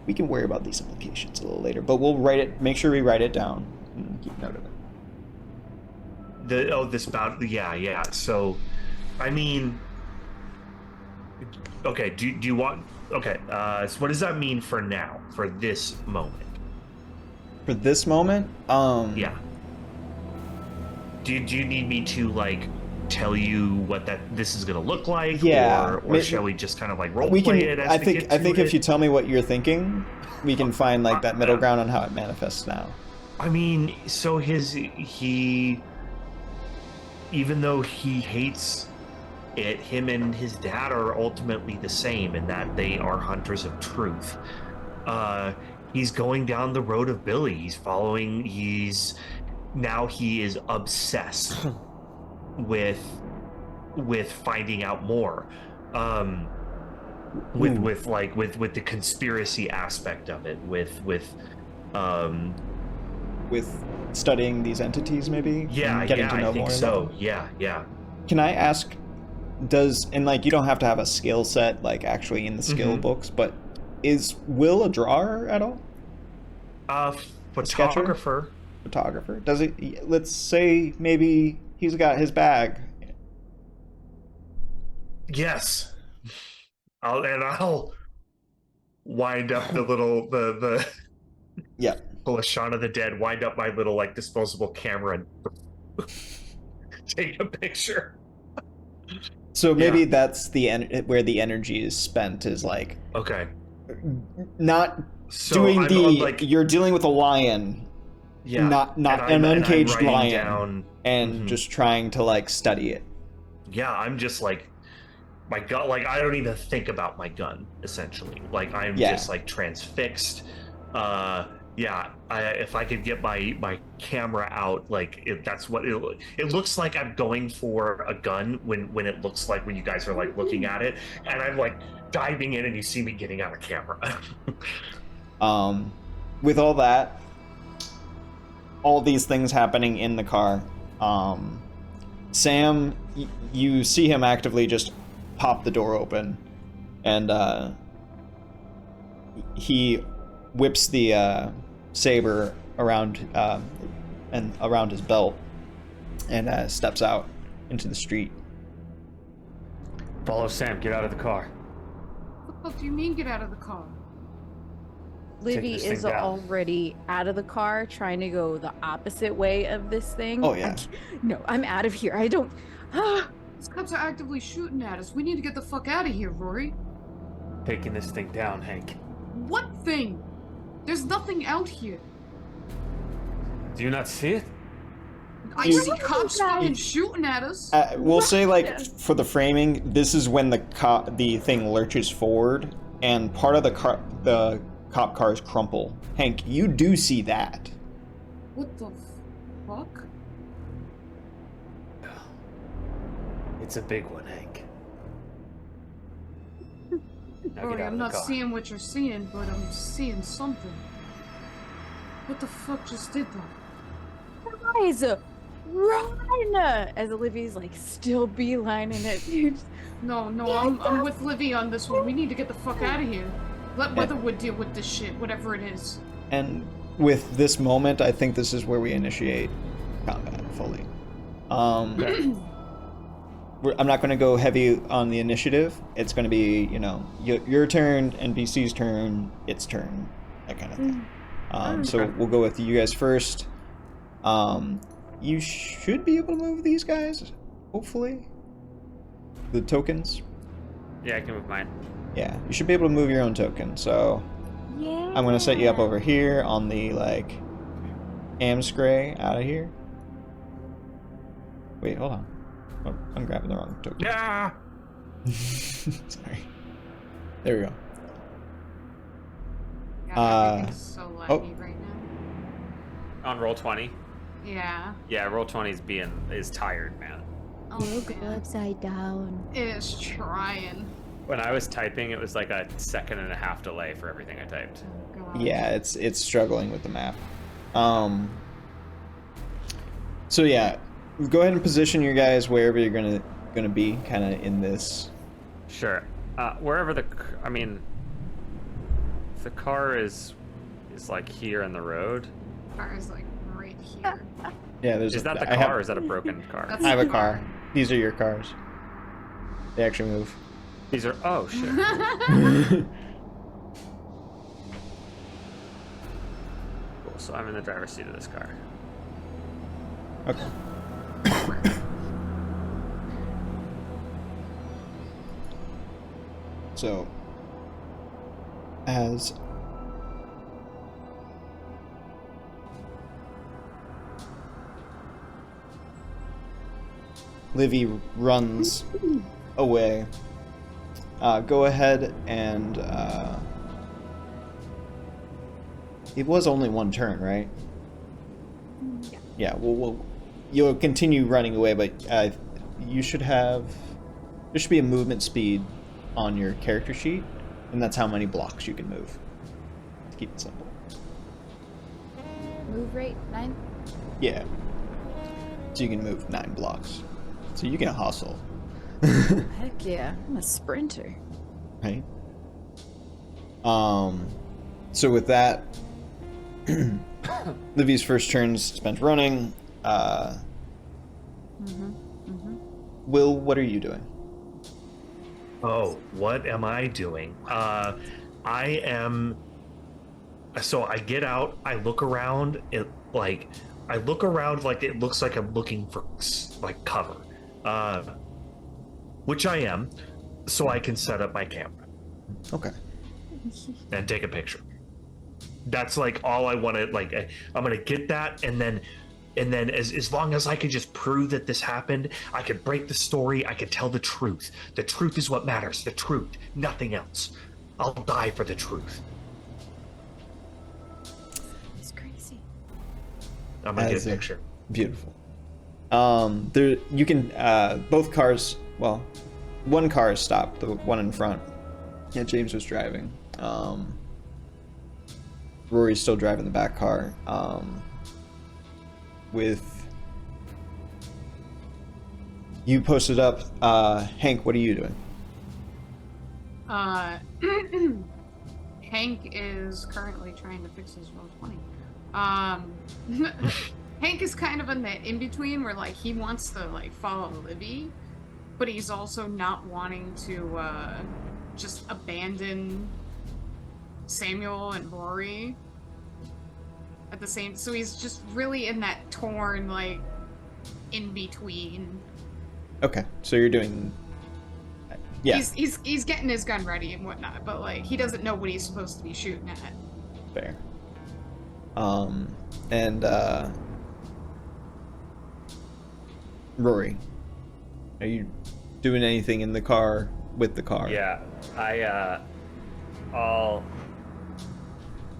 We can worry about these implications a little later, but we'll make sure we write it down and keep note of it. This bout. Yeah. So, I mean, okay. Do you want? Okay. So what does that mean for now? For this moment? For this moment, Yeah. Do you need me to like tell you what this is gonna look like? Yeah. Or shall we just kind of like role we can. play it? As I we think. get to I think it? if you tell me what you're thinking, we can find like that middle ground on how it manifests now. I mean, so he, even though he hates it, him and his dad are ultimately the same in that they are hunters of truth. He's going down the road of Billy. He is obsessed with finding out more. With the conspiracy aspect of it, with studying these entities, maybe. yeah, and getting yeah, to know I think more. so. About them. Yeah. Can I ask, does, and like you don't have to have a skill set like actually in the skill Mhm. books, but is Will a drawer at all? sketcher? Photographer. Photographer? Does he? Let's say maybe he's got his bag. Yes. I'll wind up the Yeah. pull a Shaun of the Dead, wind up my little like disposable camera and take a picture. So maybe Yeah. that's where the energy is spent, is like Okay. not So doing I'm like, you're dealing with a lion, yeah, not and an I'm uncaged writing lion, down, and Mhm. just trying to like study it. Yeah, I'm just like my gun. Like I don't even think about my gun. Essentially, like I'm Yeah. just like transfixed. Yeah. If I could get my camera out, like that's what it looks like. I'm going for a gun when it looks like when you guys are like looking at it, and I'm like diving in, and you see me getting out a camera. With all that, all these things happening in the car, Sam, you see him actively just pop the door open, and he whips the saber around and around his belt, and steps out into the street. Follow Sam. Get out of the car. What the fuck do you mean get out of the car? Livy this thing is down. already out of the car, trying to go the opposite way of this thing. Oh, yeah. No, I'm out of here. I don't. These cops are actively shooting at us. We need to get the fuck out of here, Rory. Taking this thing down, Hank. What thing? There's nothing out here. Do you not see it? I You- see cops fucking shooting at us. We'll say, like, for the framing, this is when the thing lurches forward, and part of the cop cars crumple. Hank, you do see that. What the fuck? It's a big one, Hank. Now Rory, get out I'm of the not car. seeing what you're seeing, but I'm seeing something. What the fuck just did that? Guys, run! As Olivia's like still beelining it. No, I'm with Livy on this one. We need to get the fuck out of here. Let Weatherwood deal with this shit, whatever it is. And with this moment, I think this is where we initiate combat fully. I'm not going to go heavy on the initiative. It's going to be, your turn, NPC's turn, its turn, that kind of thing. So we'll go with you guys first. You should be able to move these guys, hopefully. The tokens. Yeah, I can move mine. Yeah, you should be able to move your own token. So Yeah. I'm going to set you up over here on the, Amscray out of here. Wait, hold on. Oh, I'm grabbing the wrong token. Yeah. Sorry. There we go. God, everything's so laggy right now. On roll 20. Yeah. Yeah, roll 20 is tired, man. Oh, Go man. upside down. It's trying. When I was typing, it was like a 1.5 delay for everything I typed. Oh, God. Yeah, it's struggling with the map. So yeah, go ahead and position your guys wherever you're gonna be, kind of in this. Sure. Wherever if the car is like here in the road. Car is like right here. Yeah, there's. Is that the I car have- or is that a broken car? That's I have a the car. These are your cars. They actually move. These are oh shit. Cool. So I'm in the driver's seat of this car. Okay. So, as Livy runs away, go ahead and it was only one turn, right? Yeah. You'll continue running away, but you should have. There should be a movement speed on your character sheet, and that's how many blocks you can move. To keep it simple. Move rate 9. Yeah. So you can move 9 blocks. So you can hustle. Heck yeah, I'm a sprinter. Right. So with that, Livy's first turn's spent running. Will, what are you doing? Oh, what am I doing? I am. So I get out. I look around. It like it looks like I'm looking for like cover, which I am. So I can set up my camera Okay. and take a picture. That's like all I want to like. I'm gonna get that, and then as long as I can just prove that this happened, I could break the story. I could tell the truth. The truth is what matters. The truth, nothing else. I'll die for the truth. It's crazy. I'm gonna As get a a- picture. Beautiful. There you can both cars. Well, one car is stopped. The one in front. Yeah, James was driving. Rory's still driving the back car. With you posted up, Hank. What are you doing? Hank is currently trying to fix his roll 20. Hank is kind of in the in-between where like he wants to like follow Livy, but he's also not wanting to just abandon Samuel and Rory at the same. So he's just really in that torn like in between. Okay, so you're doing. Yeah, He's getting his gun ready and whatnot, but like he doesn't know what he's supposed to be shooting at. fair. And Rory, are you doing anything in the car with the car? Yeah, all,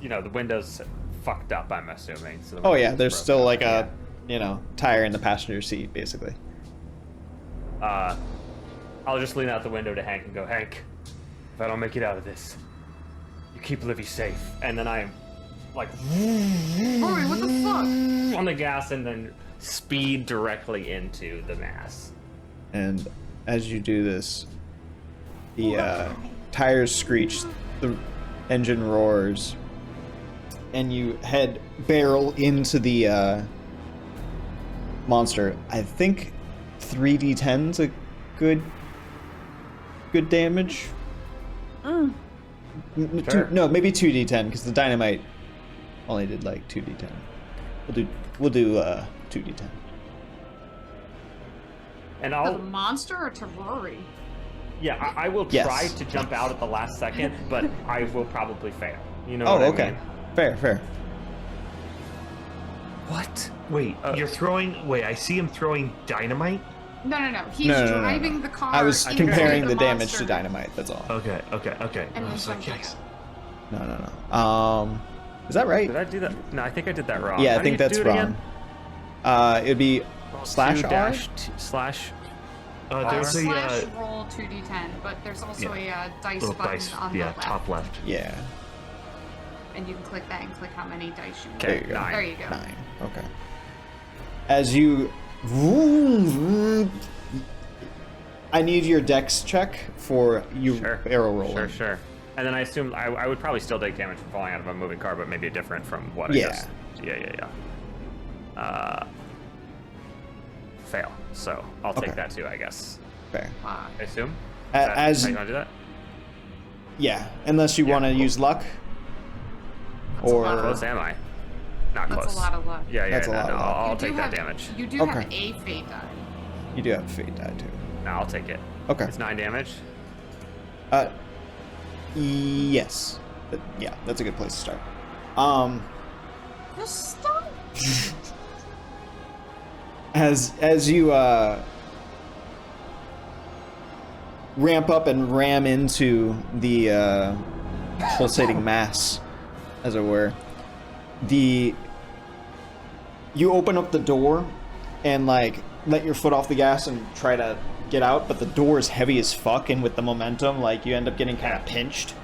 the window's fucked up, I'm assuming. So the Oh yeah, window's there's broken. still like a, tire in the passenger seat, basically. I'll just lean out the window to Hank and go, Hank, if I don't make it out of this, you keep Livy safe. And then I'm like, Rory, what the fuck? on the gas and then speed directly into the mass. And as you do this, the tires screech, the engine roars, and you head barrel into the monster. I think 3d10's a good damage. Sure. No, maybe 2d10 because the dynamite only did like 2d10. We'll do 2d10. And To I'll, the monster or to Rory? yeah, I will Yes. try to jump out at the last second, but I will probably fail. You know Oh, what I okay. mean? Fair. What? Wait, you're throwing. Wait, I see him throwing dynamite. No. He's No. driving the car. I was into comparing the damage monster. to dynamite. That's all. Okay. And I then was like, jumping yikes. No. Is that right? Did I do that? No, I think I did that wrong. Yeah, How I do think you that's do it wrong. again? It'd be slash Two R. dash slash. There's a slash roll 2d10, but there's also a dice little button dice. on the Yeah, left, top left. Yeah. and you can click that and click how many dice you want. There you go. 9. There you go. 9. Okay. As you, I need your dex check for you Sure. barrel rolling. Sure. And then I assume I would probably still take damage from falling out of a moving car, but maybe different from what I Yeah. just. Yeah. Fail. So I'll take Okay. that too, I guess. Fair. Fuck. I assume. As How you gonna do that? yeah, unless you Yeah, want to cool. use luck. That's a lot Or Close am I? Not That's close. a lot of luck. Yeah. That's a no, lot no, of luck. I'll You do take that have- damage. You do Okay. have a fate die. you do have fate die too. No, I'll take it. Okay. It's 9 damage. Yes. Yeah, that's a good place to start. Just stop. As you ramp up and ram into the pulsating mass, as it were, you open up the door and like let your foot off the gas and try to get out, but the door is heavy as fuck, and with the momentum, like you end up getting kind of pinched.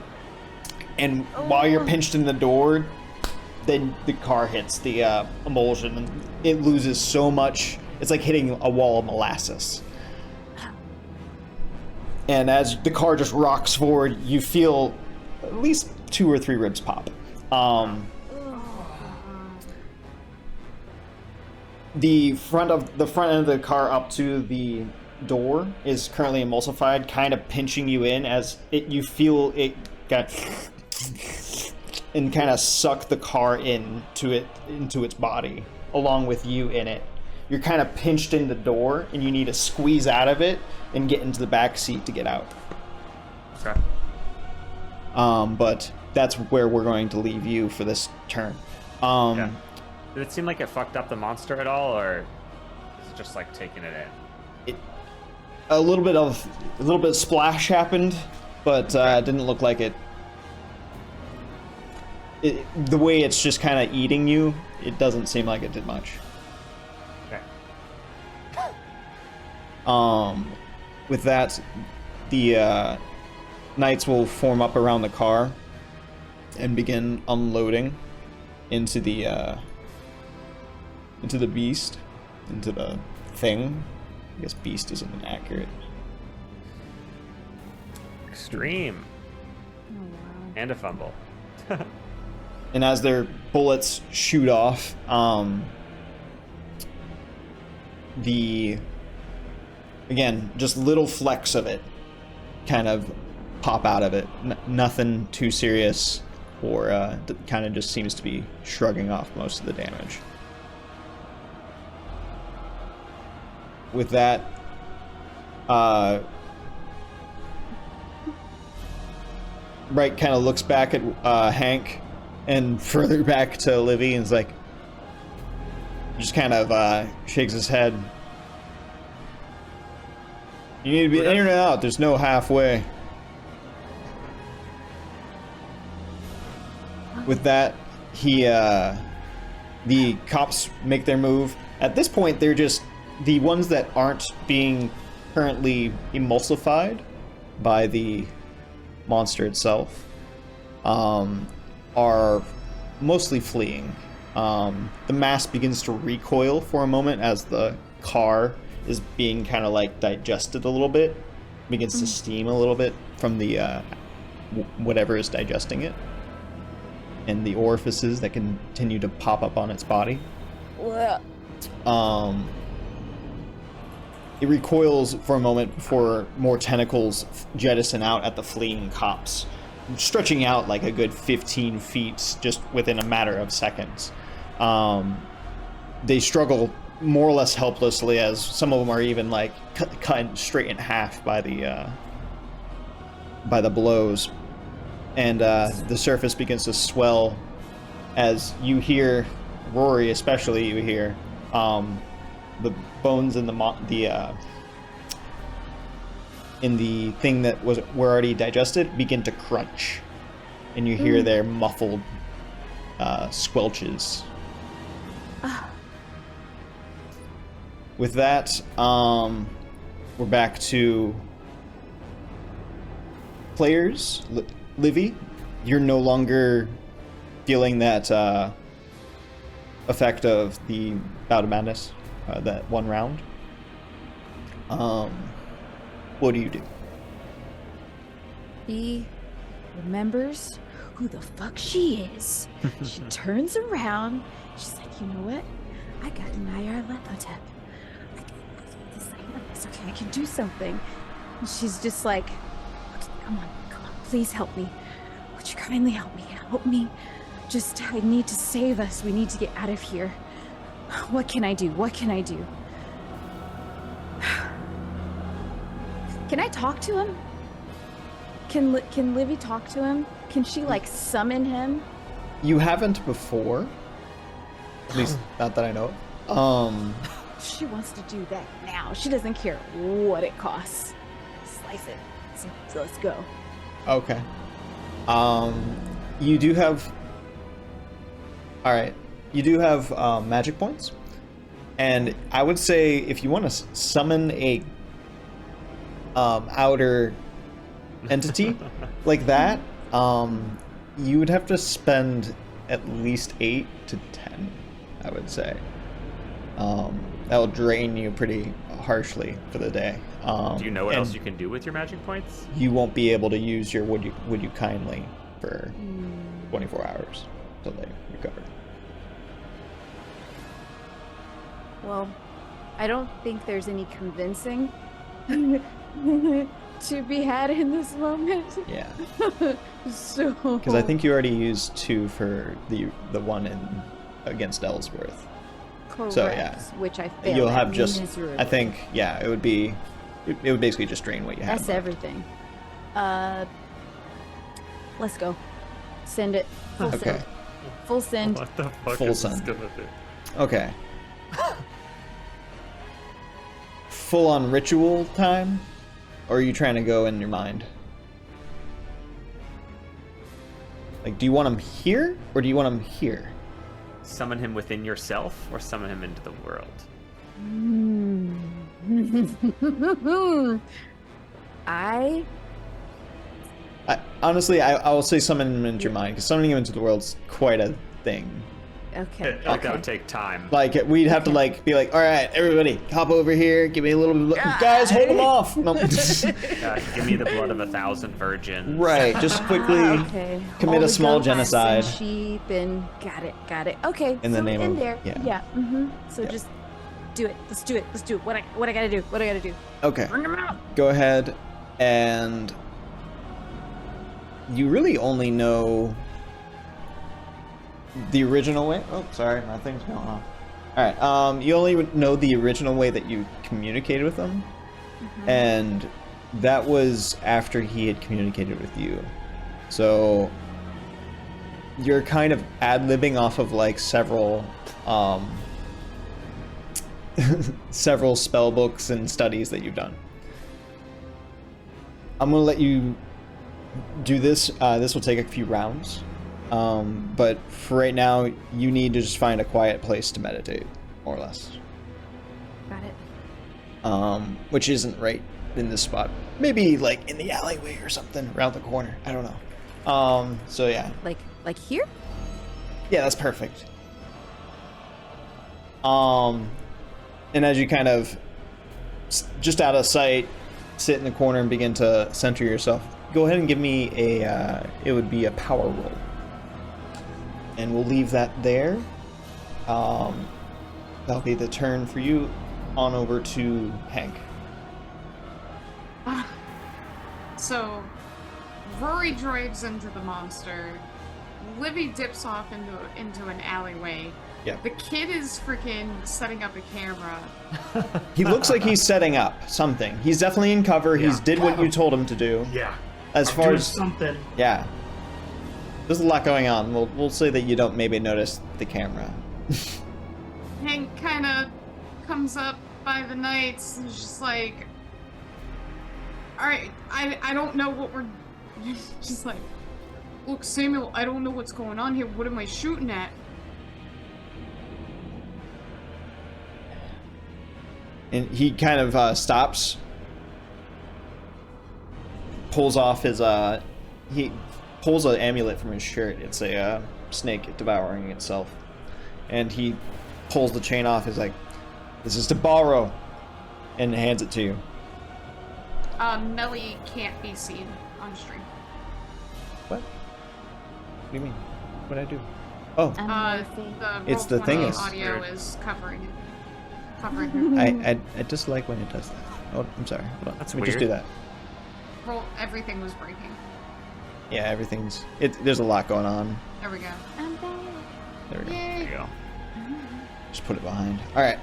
And while you're pinched in the door, then the car hits the emulsion and it loses so much. It's like hitting a wall of molasses. And as the car just rocks forward, you feel at least 2 or 3 ribs pop. The front end of the car up to the door is currently emulsified, kind of pinching you in as you feel it got and kind of suck the car into its body along with you in it. You're kind of pinched in the door, and you need to squeeze out of it and get into the back seat to get out. Okay. But that's where we're going to leave you for this turn. Yeah. Did it seem like it fucked up the monster at all, or is it just like taking it in? A little bit of splash happened, but it didn't look like it. The way it's just kind of eating you, it doesn't seem like it did much. Okay. With that, the knights will form up around the car and begin unloading into the beast, into the thing. I guess beast isn't accurate. Extreme. Oh, wow. And a fumble. And as their bullets shoot off, again, just little flecks of it kind of pop out of it. Nothing too serious, or kind of just seems to be shrugging off most of the damage. With that, Bright kind of looks back at Hank and further back to Livy and is like, just kind of shakes his head. You need to be in and out. There's no halfway. With that, the cops make their move. At this point, they're just the ones that aren't being currently emulsified by the monster itself are mostly fleeing. The mass begins to recoil for a moment as the car is being kind of like digested a little bit, begins to steam a little bit from the whatever is digesting it, and the orifices that continue to pop up on its body. It recoils for a moment before more tentacles jettison out at the fleeing cops, stretching out like a good 15 feet just within a matter of seconds. They struggle more or less helplessly, as some of them are even like cut straight in half by the blows, and the surface begins to swell as you hear, Rory especially, you hear the bones in the thing that were already digested begin to crunch, and you hear their muffled squelches. With that, we're back to players. Livy, you're no longer feeling that effect of the bout of madness, that one round. What do you do? She remembers who the fuck she is. She turns around. She's like, you know what? I got an IR Lepotep. It's okay, I can do something. And she's just like, come on, please help me. Would you kindly help me? Help me. Just, I need to save us. We need to get out of here. What can I do? What can I do? Can I talk to him? Can Livy talk to him? Can she like summon him? You haven't before. At least not that I know of. She wants to do that now. She doesn't care what it costs. Slice it. So let's go. Okay. You do have... Alright. You do have magic points. And I would say if you want to summon a outer entity like that, you would have to spend at least 8 to 10, I would say. That'll drain you pretty harshly for the day. Do you know what and else you can do with your magic points? You won't be able to use your would you kindly for 24 hours until they recover. Well, I don't think there's any convincing to be had in this moment. Yeah, So. because I think you already used 2 for the one against Ellsworth. Correct, so, yeah. which I failed. You'll at have just. miserably. I think it would be. It would basically just drain what you have. That's everything. Let's go. Send it. Full Okay. send. Full send. What the fuck Full is this send. gonna do? Okay. Full on ritual time, or are you trying to go in your mind? Like, do you want him here, or do you want him here? Summon him within yourself, or summon him into the world? I Honestly, I will say summon him into your mind, because summoning him into the world's quite a thing. okay. Like that Okay. would take time. Like, we'd have to be like, all right, everybody, hop over here, give me a little bit. Guys, hold him off. No. Give me the blood of 1,000 virgins. Right, just quickly Okay. commit All a the small goats and genocide. sheep and got it. Okay. In the so name in of- there. yeah. So Yeah. just do it. Let's do it. What I gotta do? What I gotta do? Okay. Bring him out. Go ahead, and you really only know the original way. Oh, sorry, my thing's going off. All right. You only know the original way that you communicated with him, and that was after he had communicated with you. So you're kind of ad-libbing off of several several spell books and studies that you've done. I'm gonna let you do this. This will take a few rounds, but for right now, you need to just find a quiet place to meditate, more or less. Got it. Which isn't right in this spot. Maybe in the alleyway or something around the corner. I don't know. So yeah, Like here? yeah, that's perfect. And as you kind of just out of sight, sit in the corner and begin to center yourself. Go ahead and give me it would be a power roll. And we'll leave that there. That'll be the turn for you. On over to Hank. So, Rory drives into the monster. Livy dips off into an alleyway. Yeah. The kid is freaking setting up a camera. He looks like he's setting up something. He's definitely in cover. Yeah. He's did what you told him to do. Yeah. As I'm far doing as something. yeah, there's a lot going on. We'll say that you don't maybe notice the camera. Hank kind of comes up by the nights and is just like, alright, I don't know what we're... Just like, look, Samuel, I don't know what's going on here. What am I shooting at? And he kind of stops, pulls off his he pulls an amulet from his shirt. It's a snake devouring itself, and he pulls the chain off. He's like, "This is to borrow," and hands it to you. Melly can't be seen on stream. What? What do you mean? What'd I do? Oh, I'm morphing. It's the Roll20 thing is- audio is covering it. Covering her. I dislike when it does that. Oh, I'm sorry. Hold on. That's Let me just weird. do that. Everything was breaking. Yeah, everything's. There's a lot going on. There we go. I'm back. There we go. There you Yay. go. Just put it behind. All right.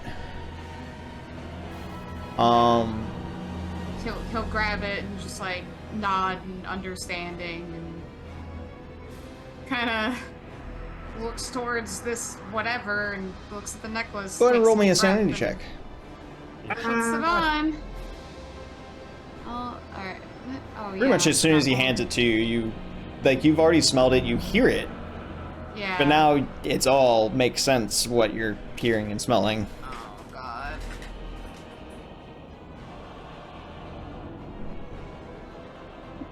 He'll grab it and just like nod and understanding and kind of looks towards this whatever and looks at the necklace. Go ahead and takes roll me a breath sanity and check. Puts it on. Oh, alright. Oh, Pretty much as soon as he hands it to you, you've already smelled it, you hear it, Yeah. but now it's all makes sense what you're hearing and smelling. Oh, God.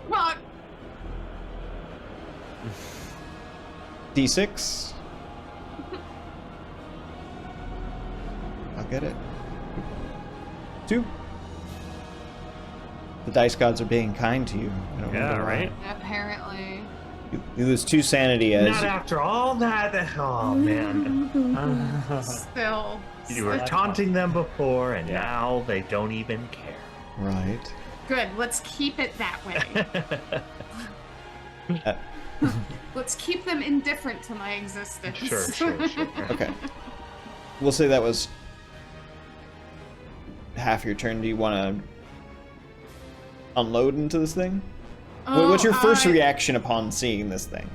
Fuck! D6. I'll get it. 2. The dice gods are being kind to you. I don't Yeah, remember why. right? Apparently. You lose 2 sanity as Not after all that. Oh man, Still. you were taunting them before, and now they don't even care. right. Good. Let's keep it that way. Let's keep them indifferent to my existence. Sure. Okay. We'll say that was half your turn. Do you want to unload into this thing? What's your first reaction upon seeing this thing?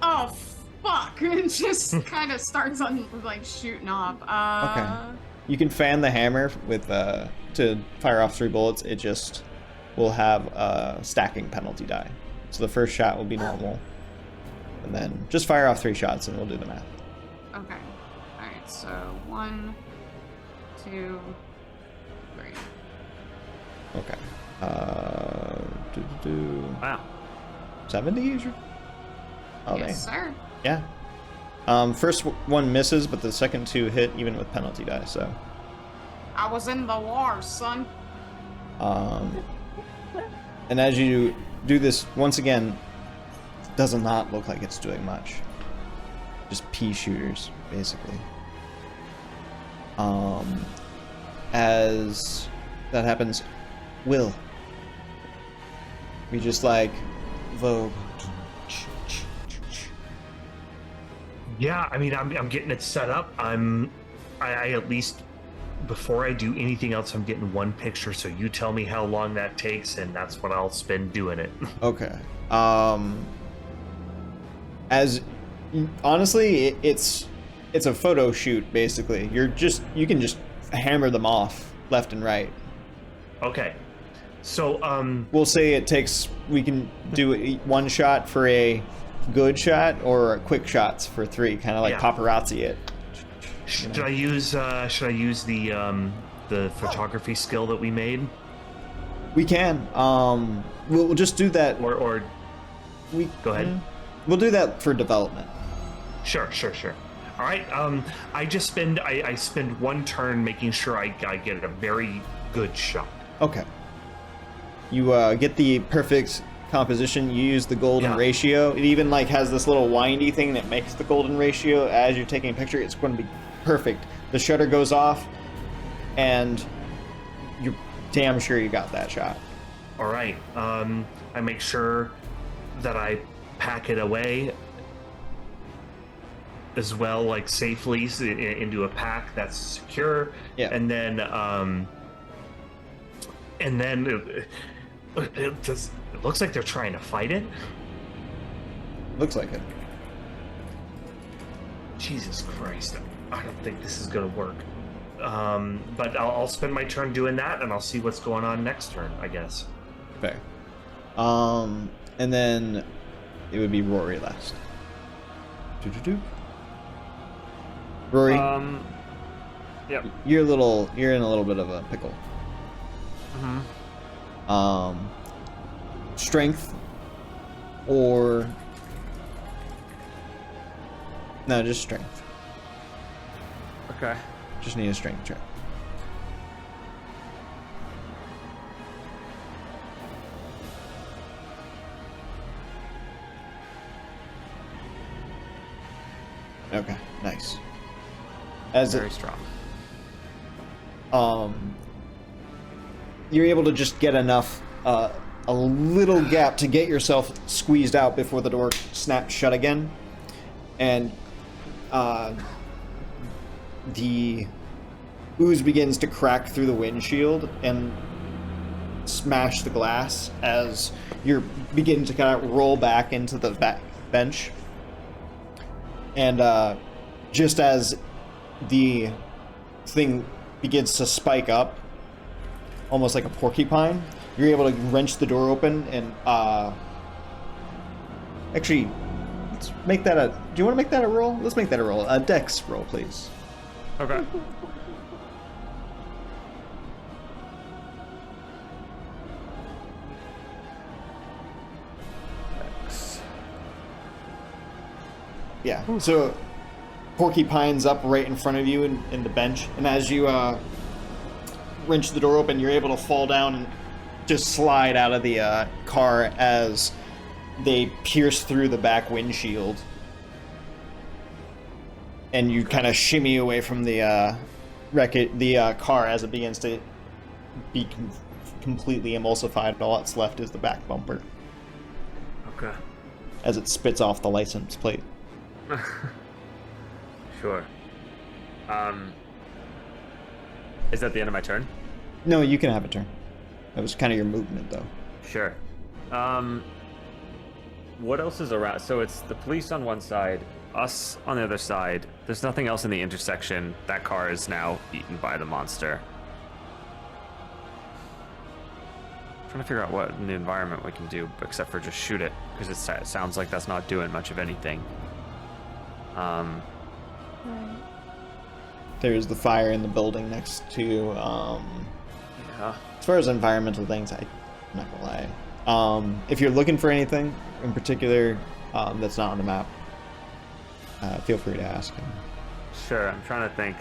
Oh, fuck. It just kind of starts on, like, shooting off. Okay. You can fan the hammer with to fire off 3 bullets. It just will have a stacking penalty die. So the first shot will be normal. And then just fire off 3 shots and we'll do the math. Okay. Alright, so 1, 2, 3. Okay. Wow. 70 is your... Oh, Yes, dang. sir. Yeah. First one misses, but the second 2 hit even with penalty die, so... I was in the war, son. And as you do this, once again, it does not look like it's doing much. Just pea shooters, basically. As that happens, Will. We just like Vogue. Yeah, I mean, I'm getting it set up. I at least, before I do anything else, I'm getting 1 picture. So you tell me how long that takes, and that's what I'll spend doing it. Okay. As honestly, it's a photo shoot basically. You can just hammer them off left and right. Okay. So We'll say we can do 1 shot for a good shot or quick shots for 3, kind of like Yeah. paparazzi it. should I use the photography skill that we made, We can. We'll just do that. or go ahead. We'll do that for development. Sure. All right. I spend 1 turn making sure I get a very good shot. Okay. You get the perfect composition. You use the golden Yeah. ratio. It even like has this little windy thing that makes the golden ratio as you're taking a picture. It's going to be perfect. The shutter goes off, and you're damn sure you got that shot. All right. I make sure that I pack it away as well, like safely into a pack that's secure. Yeah. And then it looks like they're trying to fight it. Looks like it. Jesus Christ. I don't think this is gonna work. But I'll spend my turn doing that, and I'll see what's going on next turn, I guess. Fair. And then it would be Rory last. Rory, Yep. you're in a little bit of a pickle. Strength or no, just strength. Okay. Just need a strength check. Okay, nice. As Very strong. you're able to just get enough, a little gap to get yourself squeezed out before the door snaps shut again, and the ooze begins to crack through the windshield and smash the glass as you're beginning to kind of roll back into the back bench. And just as the thing begins to spike up, almost like a porcupine, you're able to wrench the door open and actually, let's make that a... Do you want to make that a roll? Let's make that a roll. A dex roll, please. Okay. Yeah, so porcupine's up right in front of you in the bench, and as you wrench the door open. You're able to fall down and just slide out of the car as they pierce through the back windshield. And you kind of shimmy away from the car as it begins to be completely emulsified. All that's left is the back bumper Okay. as it spits off the license plate. Sure. Is that the end of my turn? No, you can have a turn. That was kind of your movement, though. Sure. What else is around? So it's the police on one side, us on the other side. There's nothing else in the intersection. That car is now eaten by the monster. Trying to figure out what in the environment we can do except for just shoot it, because it sounds like that's not doing much of anything. Right. There's the fire in the building next to, Yeah. as far as environmental things, I'm not gonna lie. If you're looking for anything in particular that's not on the map, feel free to ask him. Sure, I'm trying to think.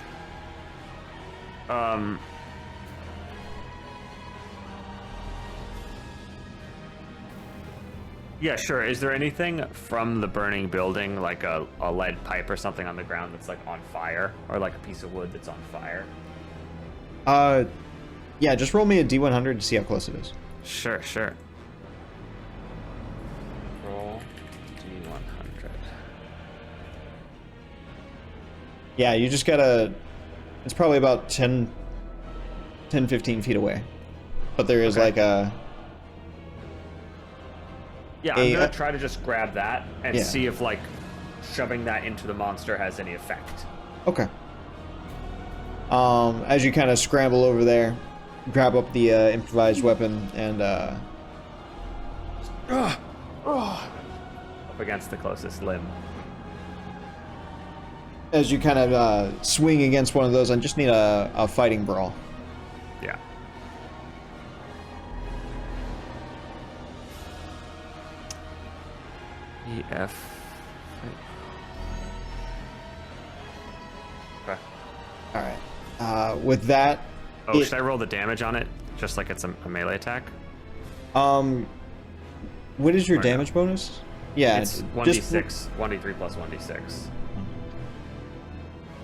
Yeah, sure. Is there anything from the burning building, like a lead pipe or something on the ground that's like on fire? Or like a piece of wood that's on fire? Yeah, just roll me a D100 to see how close it is. Sure, sure. Roll D100. Yeah, you just gotta... It's probably about 10, 15 feet away. But there is Okay. like a... Yeah, I'm gonna try to just grab that and Yeah. see if like shoving that into the monster has any effect. Okay. As you kind of scramble over there, grab up the improvised weapon and Up against the closest limb. as you kind of swing against one of those, I just need a fighting brawl. Yeah. EF. Okay. All right. With that, Oh, should I roll the damage on it? Just like it's a melee attack? what is your Or no. damage bonus? Yeah, It's just 1d6, 1d3 plus 1d6.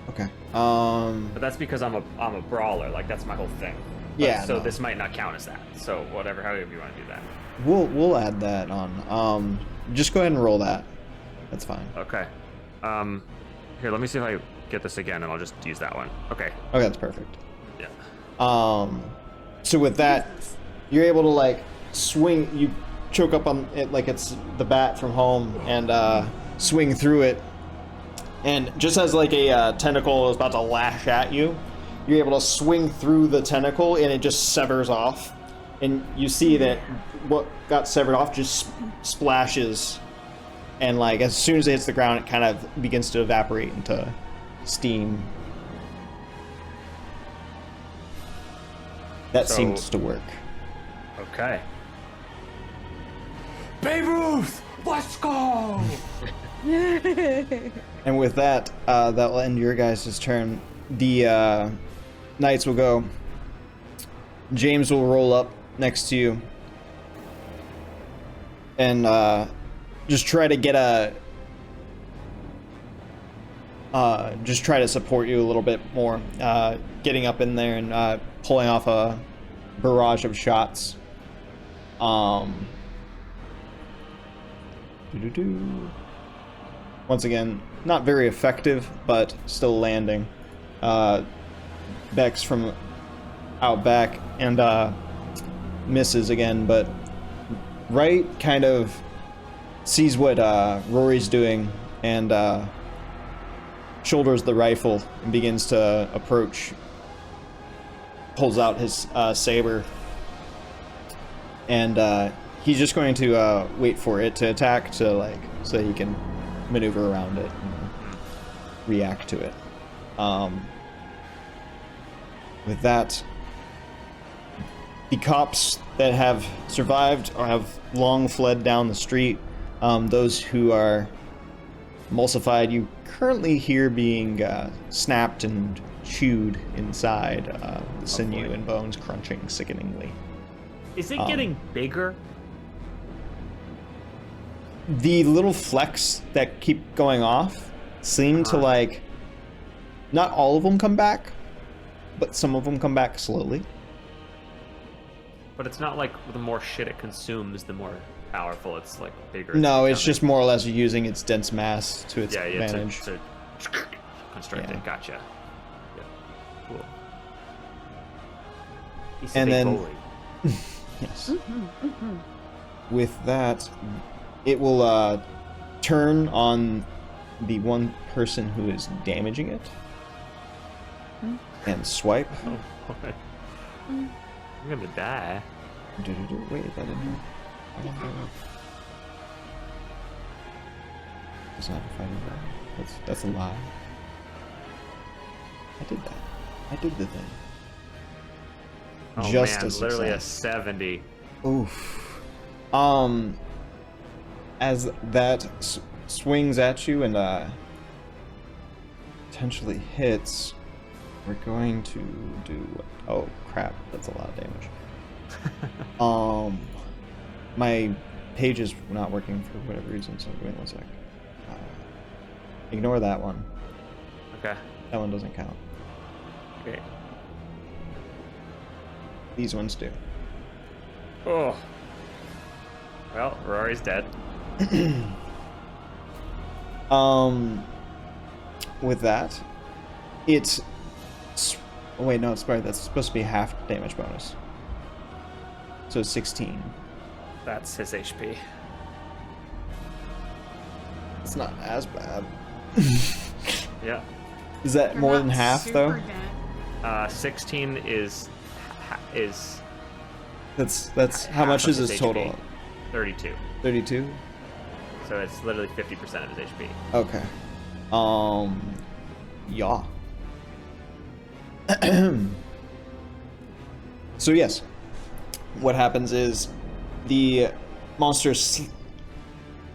Okay. But that's because I'm a brawler. Like that's my whole thing. But, Yeah, So no. this might not count as that. So whatever, however you want to do that. We'll add that on. Just go ahead and roll that. That's fine. Okay. Here, let me see if I get this again, and I'll just use that one. Okay. Okay, that's perfect. Yeah. So with that, you're able to like swing. You choke up on it like it's the bat from home, and swing through it. And just as like a tentacle is about to lash at you, you're able to swing through the tentacle, and it just severs off. And you see that what got severed off just splashes, and like as soon as it hits the ground, it kind of begins to evaporate into steam. That So- seems to work. Okay. Babe Ruth, let's go. And with that, that will end your guys' turn. The knights will go. James will roll up next to you. And just try to get just try to support you a little bit more. Getting up in there and pulling off a barrage of shots. Once again, not very effective, but still landing. Bex from out back and misses again, but Wright kind of sees what Rory's doing and shoulders the rifle and begins to approach. Pulls out his saber, and he's just going to wait for it to attack so he can maneuver around it and react to it. With that, the cops that have survived or have long fled down the street. Those who are emulsified, you currently hear being snapped and chewed inside, the sinew boy. and bones crunching sickeningly. Is it getting bigger? The little flecks that keep going off seem to like, not all of them come back, but some of them come back slowly. But it's not like the more shit it consumes, the more powerful it's like bigger. No, it's just more or less using its dense mass to its yeah, advantage. to constrict Yeah. it. Gotcha. Yeah. Cool. He's And a big then- bully. Yes. With that, it will turn on the one person who is damaging it and swipe. Oh, boy. I'm gonna die. Wait, that didn't hurt. I didn't do it. It's not a fighting weapon. That's a lie. I did that. I did the thing. Oh Just man, a literally a success. 70. Oof. As that swings at you and potentially hits, we're going to do. Oh crap! That's a lot of damage. My page is not working for whatever reason, so wait 1 sec. Ignore that one. Okay. That one doesn't count. Okay. These ones do. Oh. Well, Rory's dead. With that, it's. Oh wait, no, it's sorry. That's supposed to be half damage bonus. So 16. That's his HP. It's not as bad. Yeah. Is that You're more not than half super though? dead. 16 is That's how half much of is his his HP. total? 32. 32. So it's literally 50% of his HP. Okay. Yeah. So yes, what happens is the monster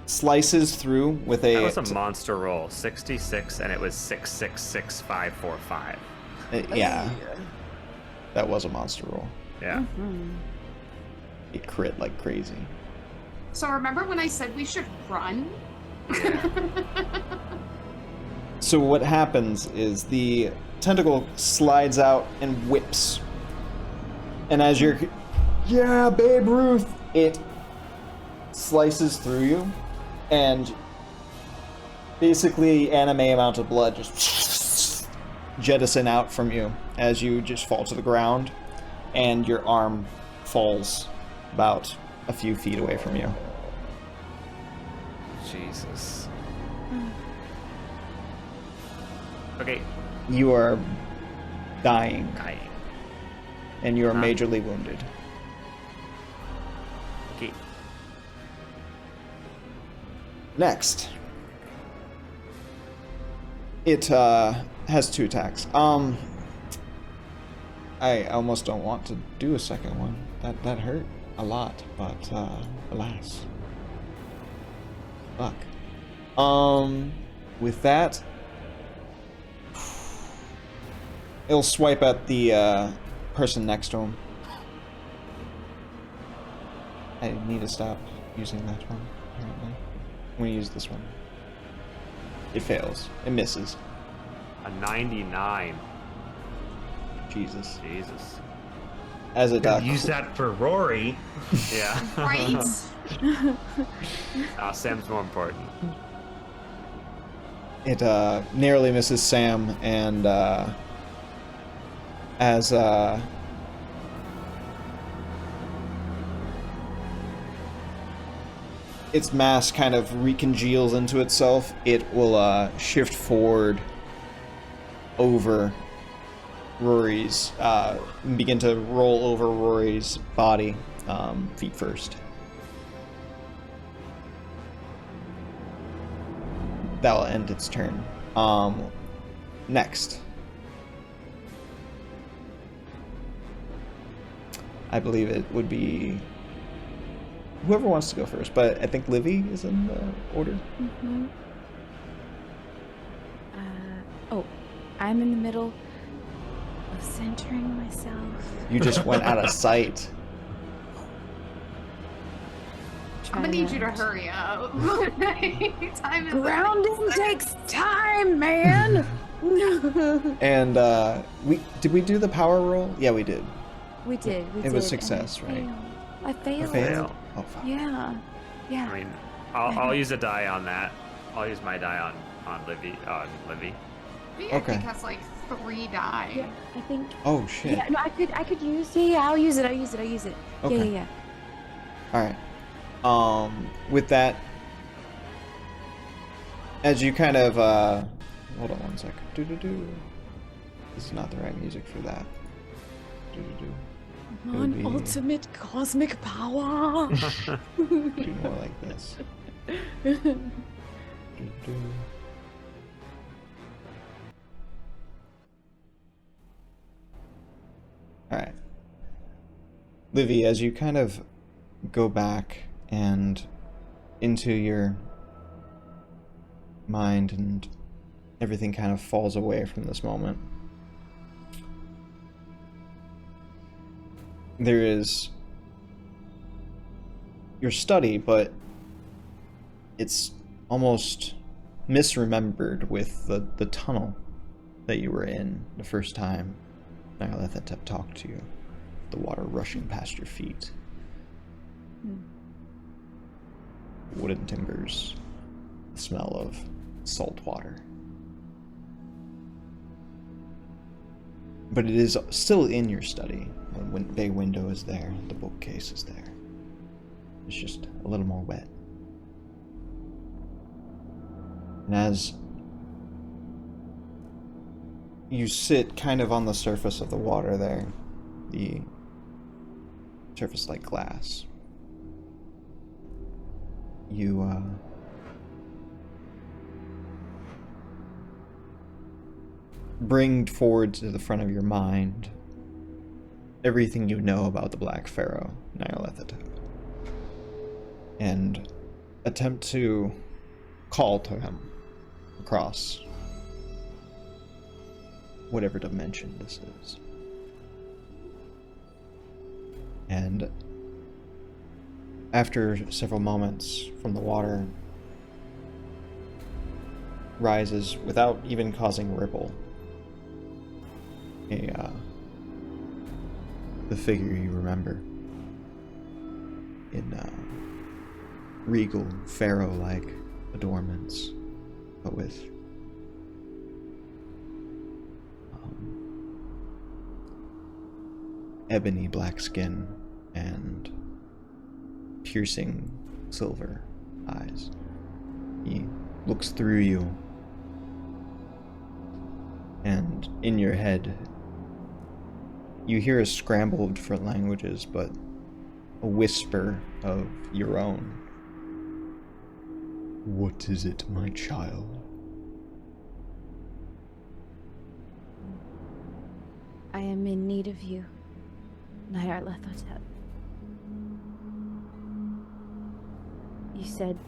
slices through with a. That was a monster roll. 66, and it was 666545. Yeah. That was a monster roll. Yeah. It crit like crazy. So remember when I said we should run? So what happens is the tentacle slides out and whips. And as you're, yeah, Babe Ruth, it slices through you, and basically anime amount of blood just jettison out from you as you just fall to the ground, and your arm falls about a few feet away from you. Jesus. Okay. You are dying, Dying. and you are Huh. majorly wounded. Okay. Next. It has 2 attacks. I almost don't want to do a second one. That hurt a lot, but alas. Fuck. With that, it'll swipe at the person next to him. I need to stop using that one, apparently. I'm gonna use this one. It fails. It misses. A 99. Jesus. Jesus. As it Use that for Rory. Yeah. Right? Sam's more important. It narrowly misses Sam, and as its mass kind of recongeals into itself, it will shift forward over Rory's, begin to roll over Rory's body, feet first. That'll end its turn. Next. I believe it would be whoever wants to go first, but I think Livy is in the order. Oh, I'm in the middle. of centering myself. You just went out of sight. I'm gonna need you to hurry up. Time is Grounding takes time, man. And did we do the power roll? Yeah, we did. We did. It was success, right? I failed. Fail. Oh, fuck. Yeah. Yeah. I mean, I'll use a die on that. I'll use my die on Livy. Livy. I Okay. think has like 3 die. Yeah, I think. Oh shit. Yeah, no, I could use. Yeah, I'll use it. I'll use it. Okay. Yeah. All right. With that, as you kind of hold on one second. This is not the right music for that. On be- ultimate cosmic power. Do more like this. All right, Livy, as you kind of go back and into your mind and everything kind of falls away from this moment, there is your study, but it's almost misremembered with the tunnel that you were in the first time Nyarlathotep talked to you, the water rushing past your feet. Wooden timbers, the smell of salt water. But it is still in your study. The bay window is there, the bookcase is there. It's just a little more wet. And as you sit kind of on the surface of the water there, the surface like glass, you bring forward to the front of your mind everything you know about the Black Pharaoh, Nyarlathotep, and attempt to call to him across whatever dimension this is. And after several moments from the water rises without even causing a ripple, the figure you remember in regal pharaoh-like adornments, but with ebony black skin and piercing silver eyes. He looks through you, and in your head you hear a scramble of different languages, but a whisper of your own. What is it, my child? I am in need of you, Nyarlathotep. You said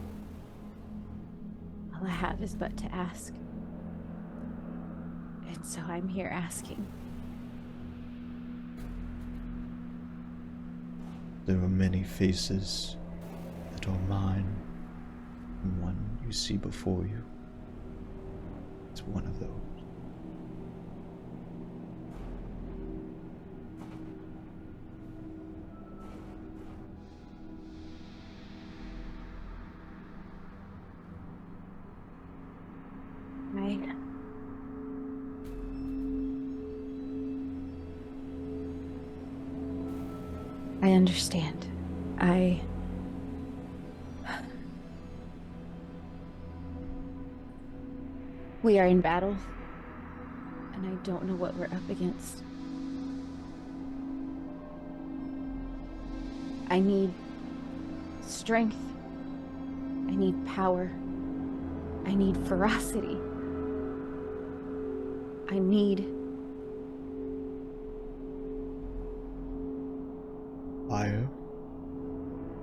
all I have is but to ask. And so I'm here asking. There are many faces that are mine, and one you see before you. It's one of those. I understand. We are in battle, and I don't know what we're up against. I need strength. I need power. I need ferocity. I need Fire?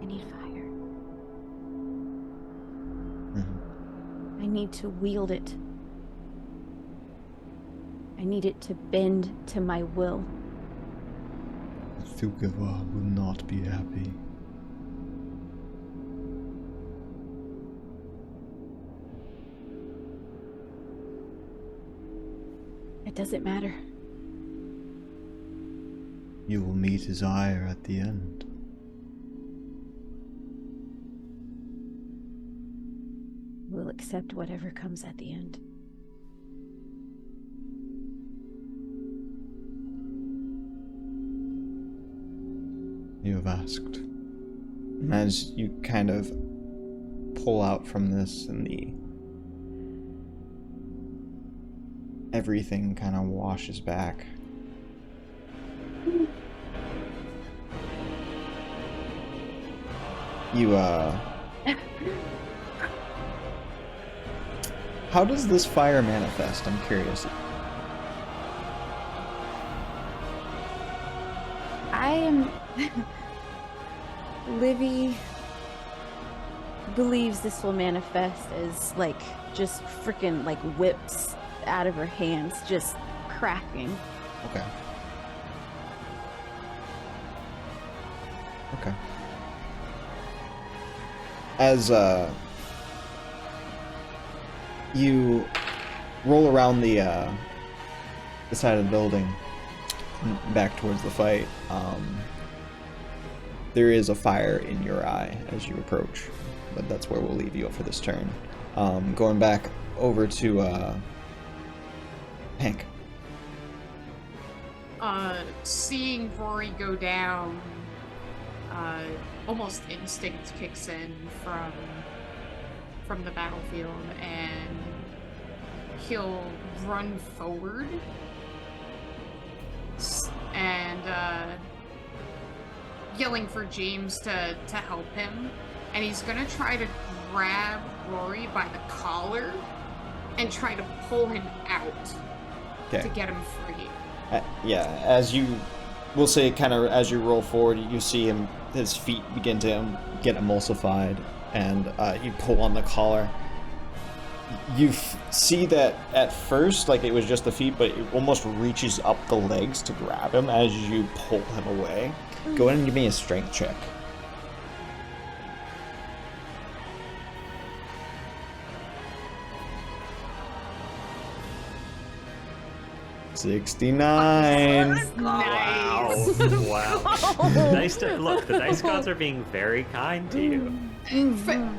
I need fire. Mm-hmm. I need to wield it I need it to bend to my will. Thugawa will not be happy. It doesn't matter. You will meet his ire at the end. We'll accept whatever comes at the end. You have asked. As you kind of pull out from this and everything kind of washes back. You, how does this fire manifest? I'm curious. I am... Livy believes this will manifest as, like, just freaking, like, whips out of her hands, just cracking. Okay. Okay. As, you roll around the side of the building, back towards the fight, there is a fire in your eye as you approach, but that's where we'll leave you for this turn. Going back over to Hank. Seeing Rory go down, almost instinct kicks in from the battlefield, and he'll run forward and yelling for James to help him, and he's gonna try to grab Rory by the collar and try to pull him out to get him free. Yeah, as you, we'll say kind of as you roll forward, you see him, his feet begin to get emulsified, and you pull on the collar. You see that at first, like it was just the feet, but it almost reaches up the legs to grab him as you pull him away. Go ahead and give me a strength check. $69. Nice. Wow. Nice to look. The dice gods are being very kind to you.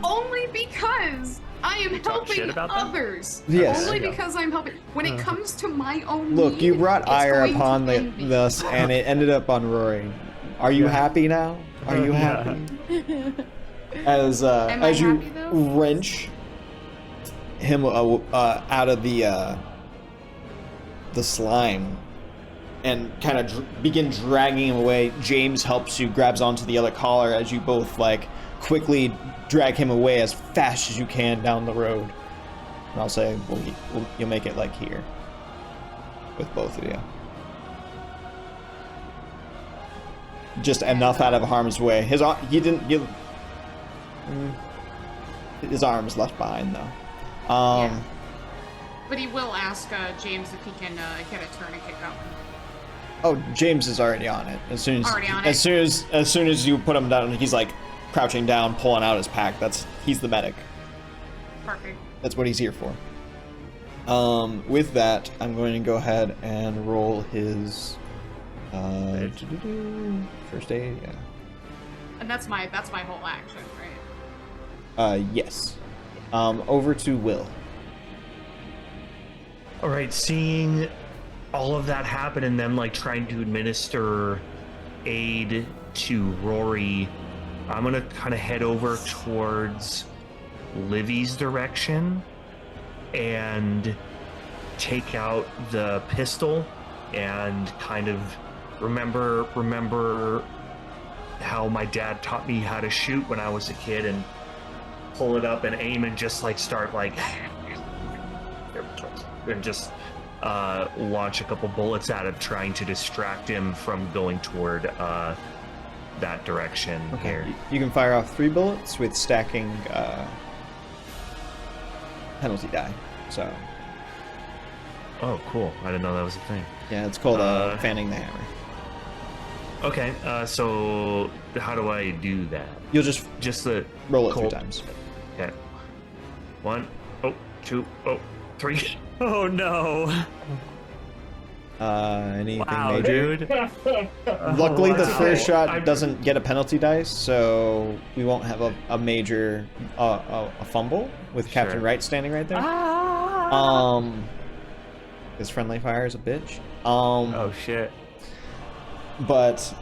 Only because I am talk shit helping about them? others. Yes. Only because I'm helping. When it comes to my own Look, need, you brought it's ire going to upon envy. this, and it ended up on Rory. Are you happy now? Are you happy? As Am I you happy, though? wrench him out of the slime and kind of begin dragging him away, James helps you, grabs onto the other collar as you both like quickly drag him away as fast as you can down the road. And I'll say, you'll make it like here with both of you. Just enough out of harm's way. His arm is left behind though. Yeah. But he will ask James if he can get a tourniquet going. Oh, James is already on it. As soon as you put him down, he's like crouching down, pulling out his pack. He's the medic. Perfect. That's what he's here for. With that, I'm going to go ahead and roll his first aid. Yeah. And that's my whole action, right? Yes. Over to Will. All right, seeing all of that happen and them like trying to administer aid to Rory, I'm gonna kind of head over towards Livy's direction and take out the pistol and kind of remember how my dad taught me how to shoot when I was a kid, and pull it up and aim and just like start like and just launch a couple bullets at him, trying to distract him from going toward that direction. Okay. Here. You can fire off 3 bullets with stacking penalty die. So Oh, cool. I didn't know that was a thing. Yeah, it's called fanning the hammer. Okay, so how do I do that? You'll just Just the roll it cold- 3 times. Okay. 1, 2, 3. Oh no! Anything Wow, major? dude. Luckily, the Wow. first shot I'm- doesn't get a penalty dice, so we won't have a major a fumble with Captain Sure. Wright standing right there. Ah! His friendly fire is a bitch. Oh shit. But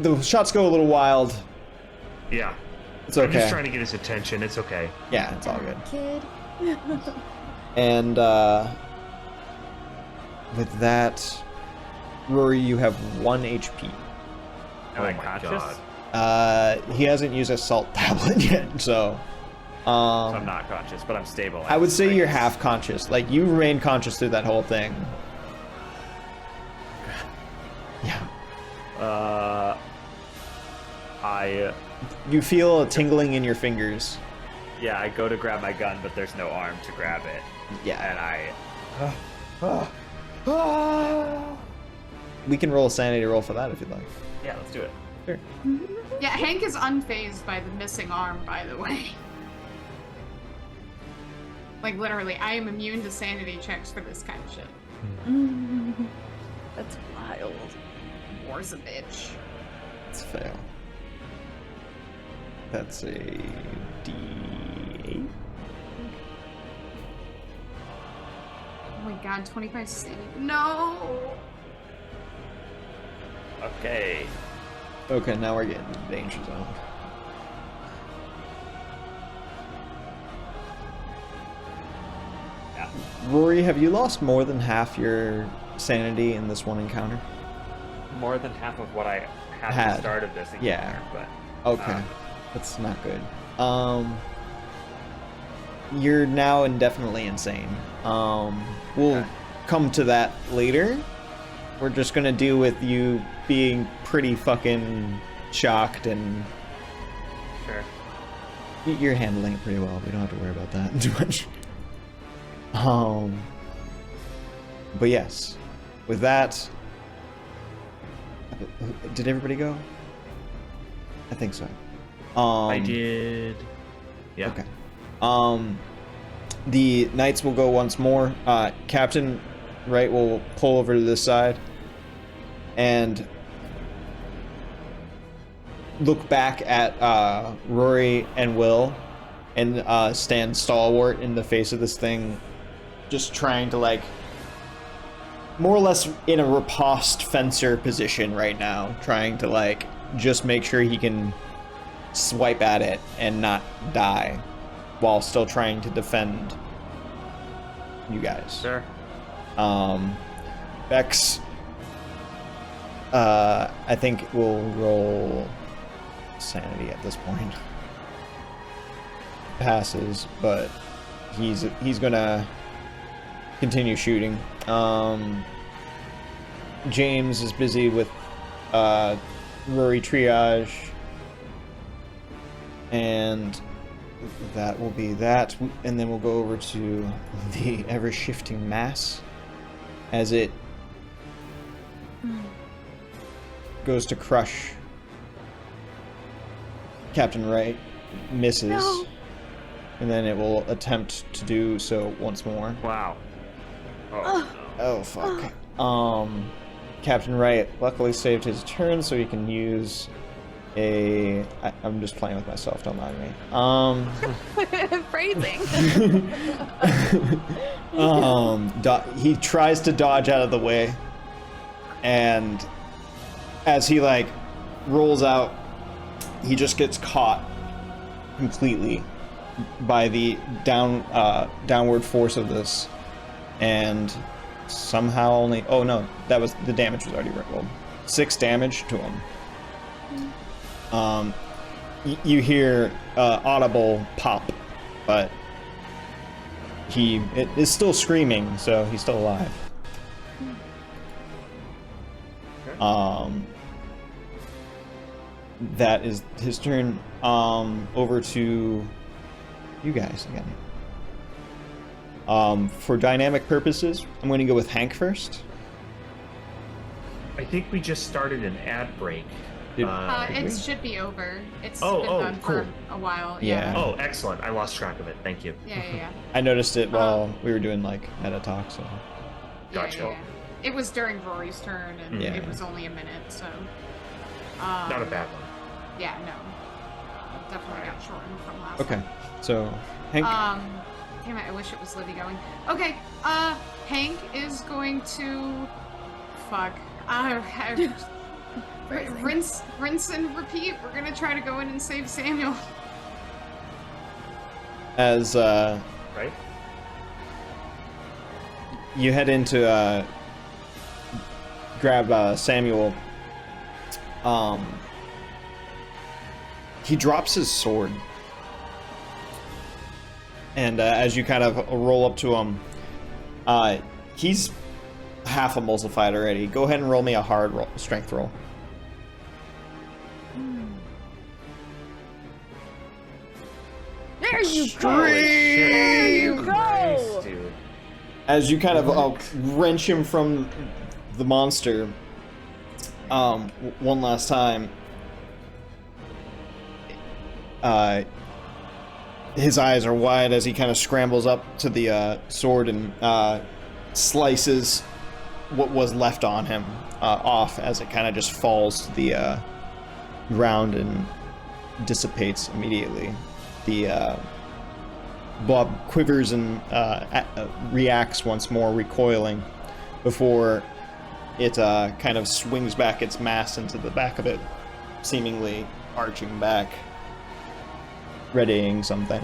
the shots go a little wild. Yeah. It's I'm just okay. trying to get his attention. It's okay. Yeah, it's all good. Kid. And with that, Rory, you have 1 HP. Am Oh I my conscious? God. He hasn't used a salt tablet yet, so. So I'm not conscious, but I'm stable. I would say you're half conscious. Like, you remain conscious through that whole thing. Yeah. You feel a tingling in your fingers. Yeah, I go to grab my gun, but there's no arm to grab it, Yeah. and We can roll a sanity roll for that if you'd like. yeah, let's do it. Sure. Yeah, Hank is unfazed by the missing arm, by the way. Like, literally, I am immune to sanity checks for this kind of shit. That's wild. War's a bitch. Let's fail. That's a D8. Oh my god, 25 sanity. No! Okay. Okay, now we're getting into the danger zone. Yeah. Rory, have you lost more than half your sanity in this one encounter? More than half of what I had at Had. the start of this encounter, Yeah. but Okay. That's not good. You're now indefinitely insane. We'll Okay. come to that later. We're just gonna deal with you being pretty fucking shocked, and sure. you're handling it pretty well. We don't have to worry about that too much. But yes, with that, did everybody go? I think so. I did. Yeah. Okay. The knights will go once more. Captain Wright will pull over to this side and look back at Rory and Will and stand stalwart in the face of this thing, just trying to, like, more or less in a riposte fencer position right now, trying to, like, just make sure he can swipe at it and not die while still trying to defend you guys. Sure. Bex, I think will roll sanity at this point. Passes, but he's gonna continue shooting. James is busy with Rory triage, and that will be that, and then we'll go over to the ever-shifting mass as it goes to crush Captain Wright, misses, No. and then it will attempt to do so once more. Wow. Oh, Oh fuck. Captain Wright luckily saved his turn, so he can use I'm just playing with myself, don't mind me. Phrasing. He tries to dodge out of the way, and as he, like, rolls out, he just gets caught completely by the downward force of this, and somehow only, oh no, that was, the damage was already rolled. 6 damage to him. You hear audible pop, but it is still screaming, so he's still alive. That is his turn. Over to you guys again. For dynamic purposes, I'm going to go with Hank first. I think we just started an ad break. It should be over. It's Oh, been oh, done cool. for a while. Yeah. Oh, excellent. I lost track of it. Thank you. Yeah. I noticed it while we were doing like meta talk. So Gotcha. Yeah. It was during Rory's turn, and Yeah. it was only a minute, so. Not a bad one. Yeah, no. Definitely got shortened from last okay, time. so Hank. Damn it, I wish it was Livy going. Okay, Hank is going to... Fuck. Rinse and repeat. We're gonna try to go in and save Samuel. As Right? you head into grab Samuel, he drops his sword, and as you kind of roll up to him, he's half emulsified already. Go ahead and roll me a hard strength roll. There you go. There you go. Dude. As you kind of wrench him from the monster one last time, his eyes are wide as he kind of scrambles up to the sword and slices what was left on him off as it kind of just falls to the ground and dissipates immediately. The blob quivers and reacts once more, recoiling, before it kind of swings back its mass into the back of it, seemingly arching back, readying something.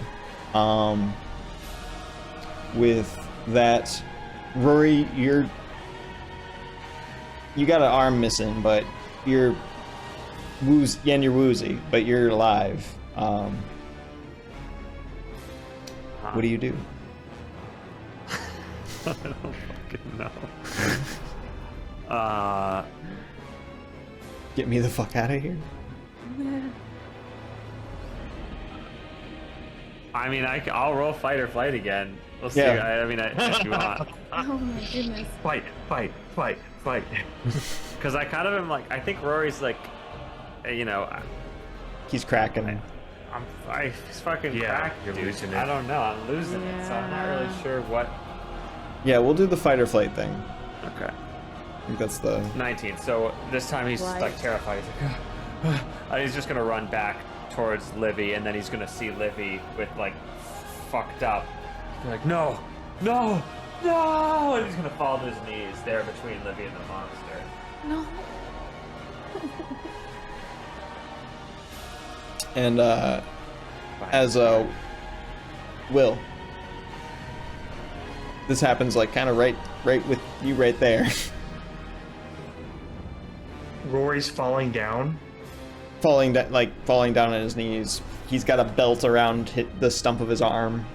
With that, Rory, you got an arm missing, but you're woozy, but you're alive. What do you do? I don't fucking know. Get me the fuck out of here. I mean, I'll roll fight or flight again. We'll see. Yeah. I mean, if you want. Oh my goodness. Fight. Because I kind of am like, I think Rory's like, He's cracking. he's fucking Yeah, cracked, you're dude. losing it. I don't know. I'm losing it, so I'm not really sure what. Yeah, we'll do the fight or flight thing. Okay. I think that's the... 19. So this time he's Right. like terrified. He's like, and he's just gonna run back towards Livy, and then he's gonna see Livy with like fucked up. He's like, no, and he's gonna fall to his knees there between Livy and the monster. No. And as Will, this happens like kind of right with you right there. Rory's falling down. falling down on his knees. He's got a belt around the stump of his arm.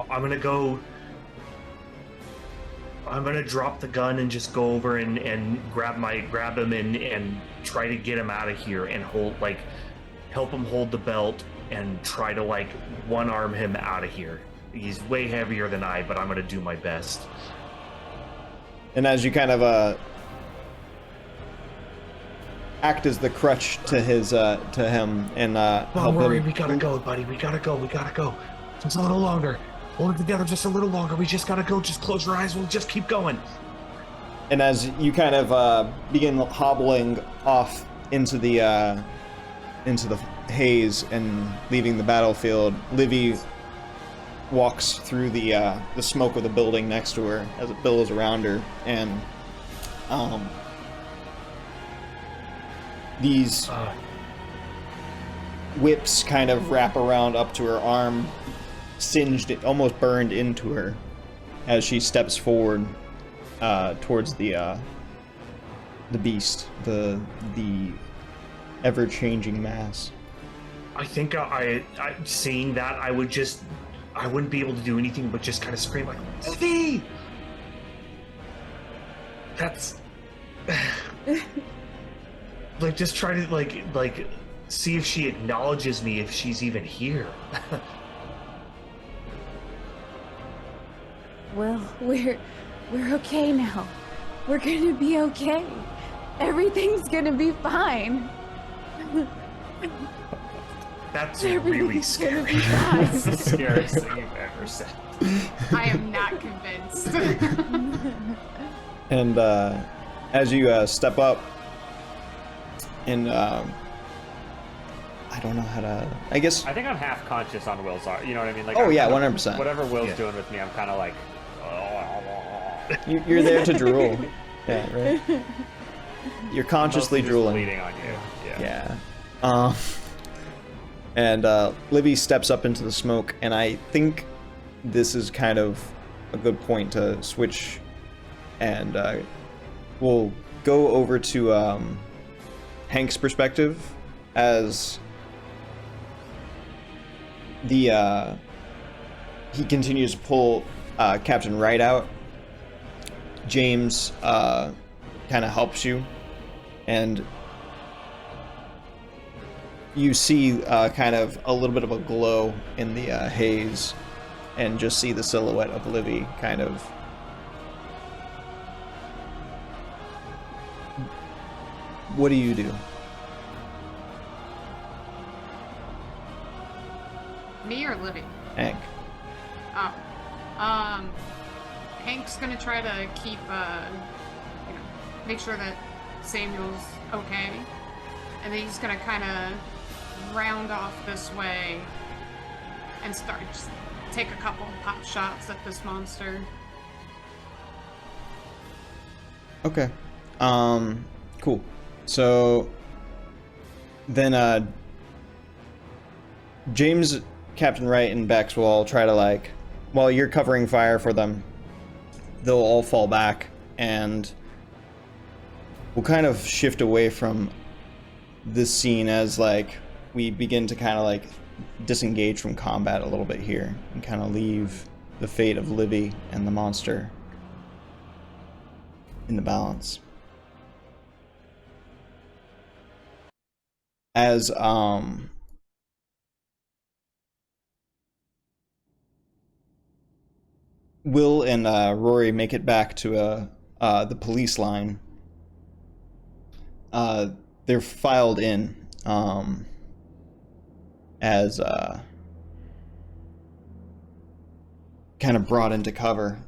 I'm gonna drop the gun and just go over and grab him and try to get him out of here and help him hold the belt and try to one arm him out of here. He's way heavier than I, but I'm gonna do my best. And as you kind of act as the crutch to him and help Rory, him. we gotta go, buddy. We gotta go. Just a little longer. Hold it together just a little longer. We just gotta go. Just close your eyes. We'll just keep going. And as you kind of begin hobbling off into the haze and leaving the battlefield, Livy walks through the smoke of the building next to her as it billows around her, and these whips kind of wrap around up to her arm, singed, almost burned into her as she steps forward towards the beast, the ever-changing mass. I think I seeing that I wouldn't be able to do anything but just kind of scream like, Livy! That's just try to see if she acknowledges me, if she's even here. Well, we're okay now. We're gonna be okay. Everything's gonna be fine. That's really Everything's gonna scary. be fine. That's the scariest thing you've ever said. I am not convinced. And as you step up, and I don't know how to. I guess. I think I'm half conscious on Will's art. You know what I mean? Like, Oh I'm yeah, kinda- 100%. Whatever Will's Yeah. doing with me, I'm kind of like. You're there to drool. Yeah, right. You're consciously Mostly just drooling. bleeding on you. Yeah. Yeah. And Livy steps up into the smoke, and I think this is kind of a good point to switch, and we'll go over to Hank's perspective as the he continues to pull Captain Wright out. James kind of helps you, and you see kind of a little bit of a glow in the haze, and just see the silhouette of Livy kind of. What do you do? Me or Livy? Hank. Oh. Hank's gonna try to keep, make sure that Samuel's okay. And then he's gonna kind of round off this way and just take a couple pot shots at this monster. Okay. Cool. So then James, Captain Wright, and Bex will all try to, while you're covering fire for them, they'll all fall back, and we'll kind of shift away from this scene as we begin to kind of disengage from combat a little bit here and kind of leave the fate of Livy and the monster in the balance. As Will and Rory make it back to the police line, they're filed in as kind of brought into cover.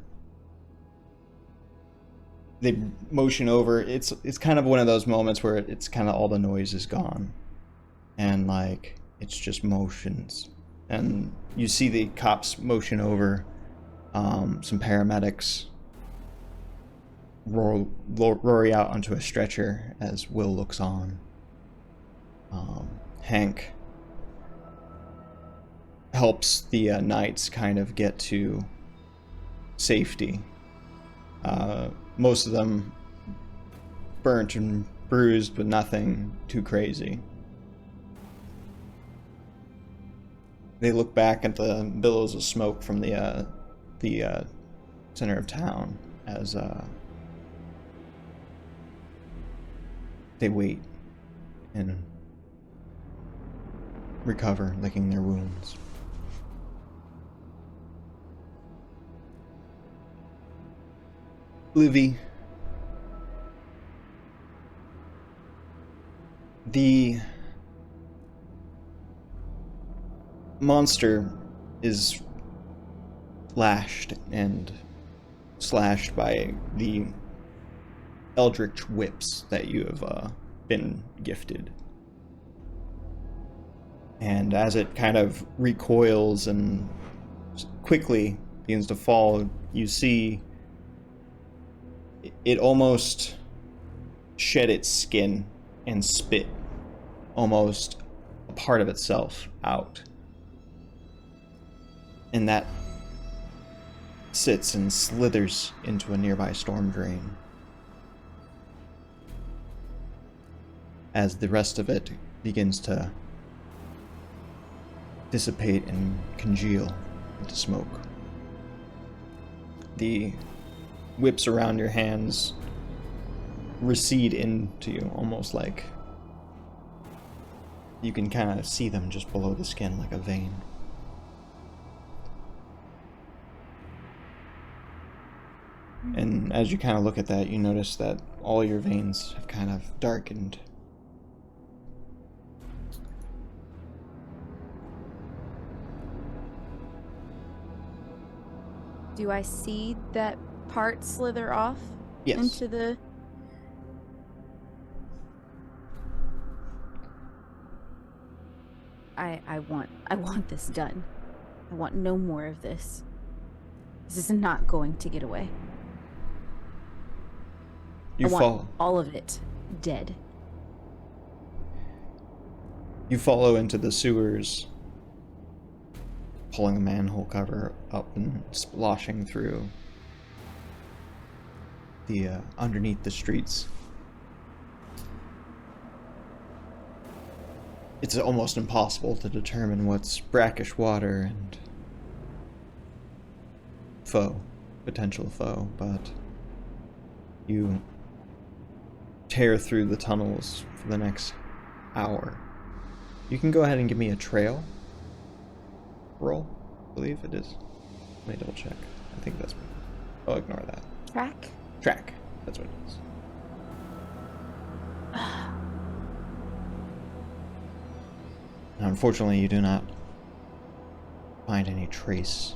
They motion over. It's kind of one of those moments where it's kind of all the noise is gone, and it's just motions, and you see the cops motion over. Some paramedics Rory out onto a stretcher as Will looks on. Hank helps the knights kind of get to safety. Most of them burnt and bruised, but nothing too crazy. They look back at the billows of smoke from the center of town as they wait and recover, licking their wounds. Livy, the monster is lashed and slashed by the eldritch whips that you have been gifted. And as it kind of recoils and quickly begins to fall, you see it almost shed its skin and spit almost a part of itself out. And that sits and slithers into a nearby storm drain, as the rest of it begins to dissipate and congeal into smoke. The whips around your hands recede into you, almost like you can kind of see them just below the skin like a vein. And as you kind of look at that, you notice that all your veins have kind of darkened. Do I see that part slither off Yes. into the... I want this done. I want no more of this. This is not going to get away. You I want follow. all of it dead. You follow into the sewers, pulling a manhole cover up and splashing through the underneath the streets. It's almost impossible to determine what's brackish water and potential foe, but you tear through the tunnels for the next hour. You can go ahead and give me a trail roll, I believe it is. Let me double check. I think that's what it is. I'll ignore that. Track? Track. That's what it is. Now, unfortunately, you do not find any trace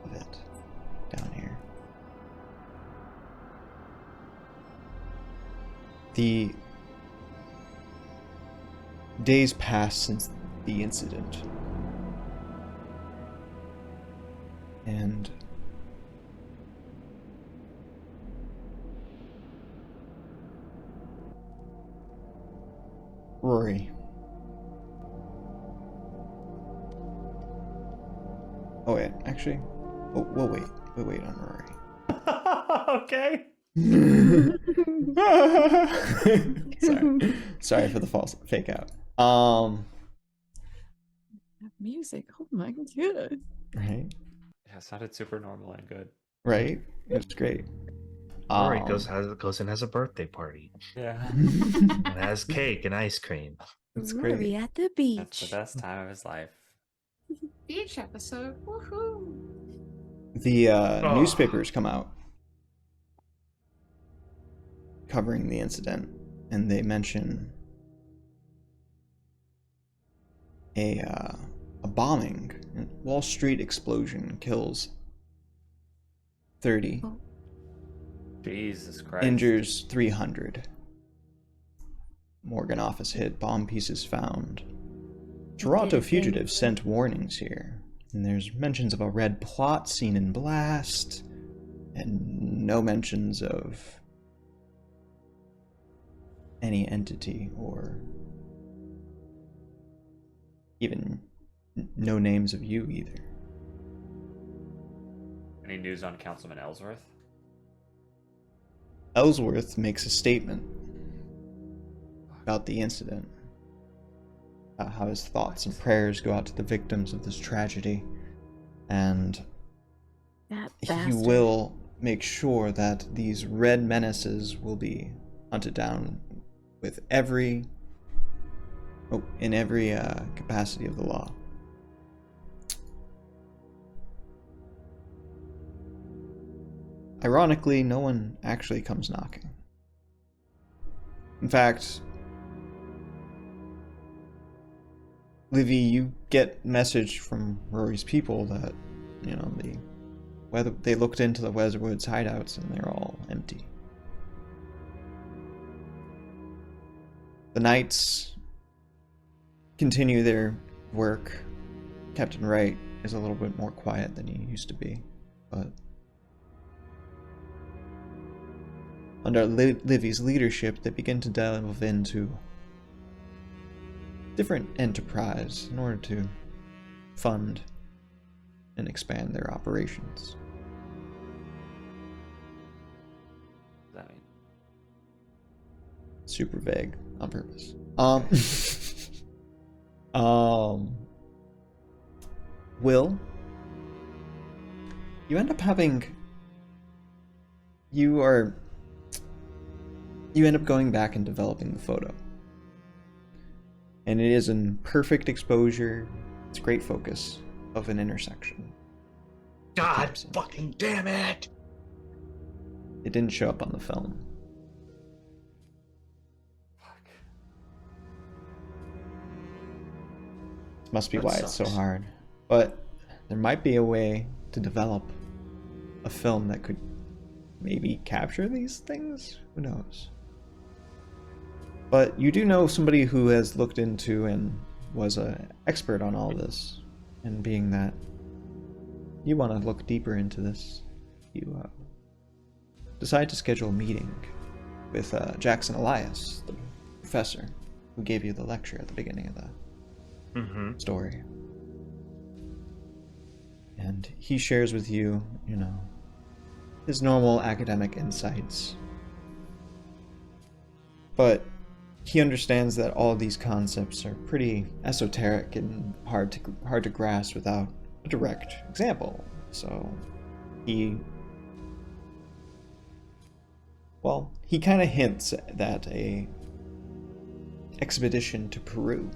of it down here. The days pass since the incident, and Rory. Oh wait, actually, we'll wait on Rory. Okay. Sorry for the fake out. Music. Oh my god. Right, Yeah, it sounded super normal and good. right. It's great. Rory goes and has a birthday party Yeah. and has cake and ice cream. It's Rory great. at the That's beach. the best time of his life. Beach episode. Woohoo! The newspapers come out covering the incident, and they mention a bombing. Wall Street explosion kills 30, Jesus Christ. injures 300. Morgan office hit, bomb pieces found. Toronto fugitives sent warnings here, and there's mentions of a red plot seen in Blast, and no mentions of any entity or even no names of you either. Any news on Councilman Ellsworth? Ellsworth makes a statement about the incident, how his thoughts and prayers go out to the victims of this tragedy, and That he bastard. will make sure that these red menaces will be hunted down with in every capacity of the law. Ironically, no one actually comes knocking. In fact, Livy, you get message from Rory's people that, they looked into the Weatherwoods hideouts and they're all empty. The Knights continue their work. Captain Wright is a little bit more quiet than he used to be, but under Livy's leadership, they begin to delve into different enterprise in order to fund and expand their operations. What does that mean? Super vague on purpose. Will, you end up going back and developing the photo. And it is in perfect exposure. It's great focus of an intersection. God fucking damn it! It didn't show up on the film. This must be That why it's so sucks. hard. But there might be a way to develop a film that could maybe capture these things? Who knows? But you do know somebody who has looked into and was an expert on all this. And being that you want to look deeper into this, you decide to schedule a meeting with Jackson Elias, the professor who gave you the lecture at the beginning of the story. And he shares with you, his normal academic insights. But he understands that all of these concepts are pretty esoteric and hard to grasp without a direct example. So he kind of hints that a expedition to Peru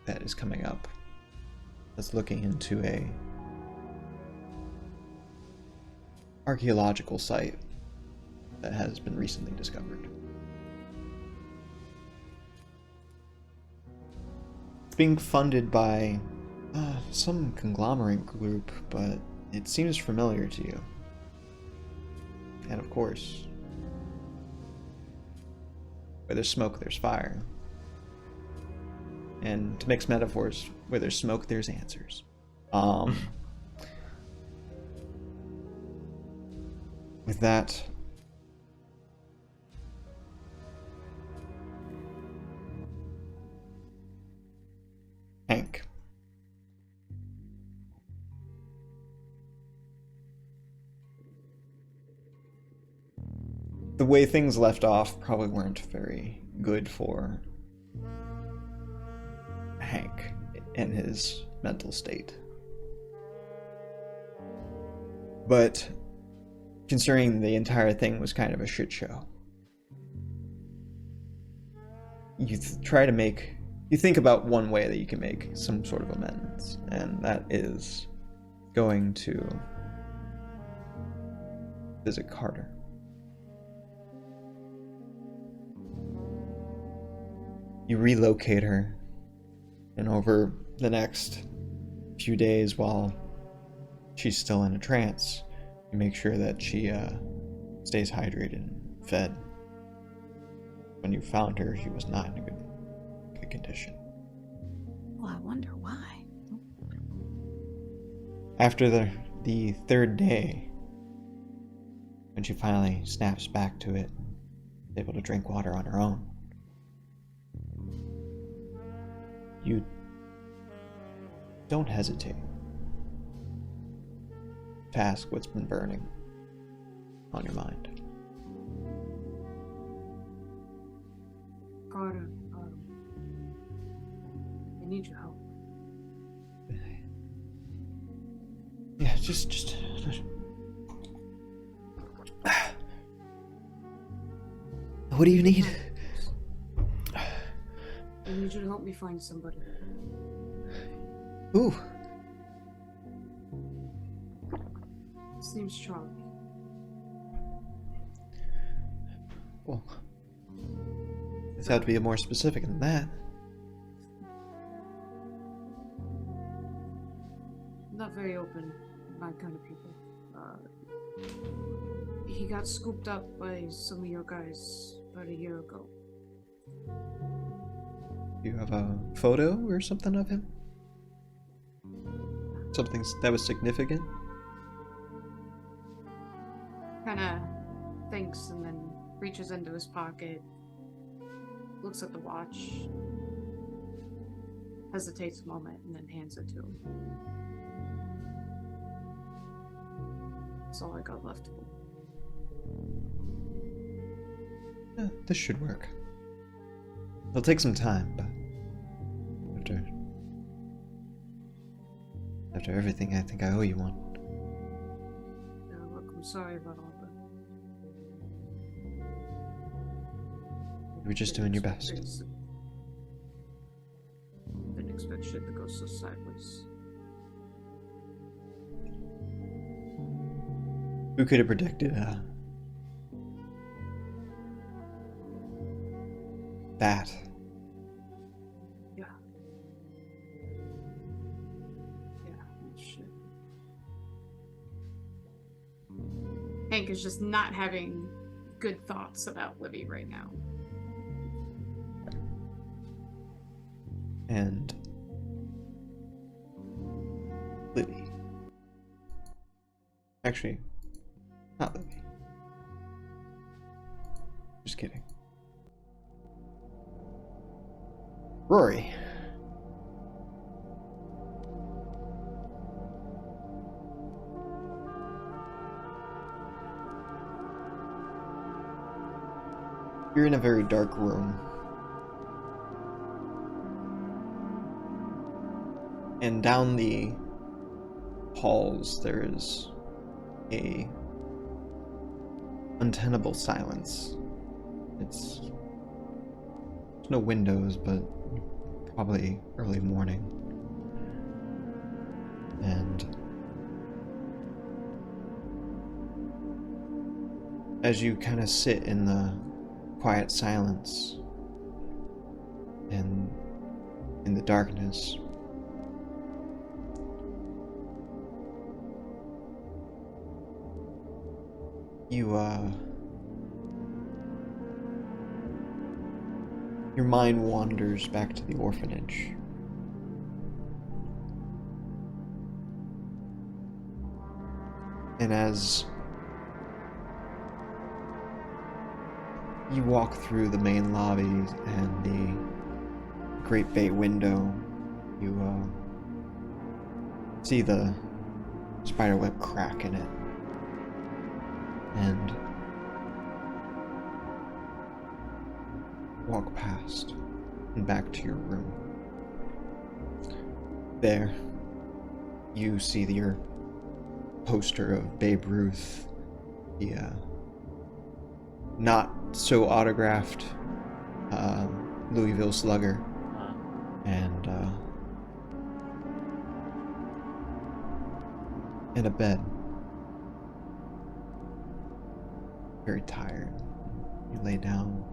that is coming up that's looking into a archaeological site that has been recently discovered. It's being funded by some conglomerate group, but it seems familiar to you. And of course, where there's smoke, there's fire. And to mix metaphors, where there's smoke, there's answers. With that, Hank. The way things left off probably weren't very good for Hank and his mental state. But considering the entire thing was kind of a shit show, you think about one way that you can make some sort of amends, and that is going to visit Carter. You relocate her, and over the next few days while she's still in a trance, you make sure that she stays hydrated and fed. When you found her, she was not in a good condition. Well, I wonder why. After the third day, when she finally snaps back to it, able to drink water on her own, you don't hesitate to ask what's been burning on your mind. Carter, I need your help. Yeah, just what do you need? I need you to help me find somebody. Ooh. His name's Charlie. Well, it's have to be more specific than that. Not very open, my kind of people. He got scooped up by some of your guys about a year ago. Do you have a photo or something of him? Something that was significant? Kinda thinks and then reaches into his pocket, looks at the watch, hesitates a moment, and then hands it to him. That's all I got left of him. This should work. It'll take some time, but after everything, I think I owe you one. Yeah, look, I'm sorry about all that. You were just doing your best. Didn't expect shit to go so sideways. Who could have predicted that. Yeah. Shit. Hank is just not having good thoughts about Livy right now. And Livy. Actually, not Livy. Just kidding. Rory. You're in a very dark room. And down the halls there is a untenable silence. There's no windows, but probably early morning. And as you kind of sit in the quiet silence and in the darkness, your mind wanders back to the orphanage. And as you walk through the main lobby and the great bay window, you see the spiderweb crack in it. And walk past and back to your room. There, you see your poster of Babe Ruth, the not so autographed Louisville Slugger, and in a bed. Very tired. You lay down.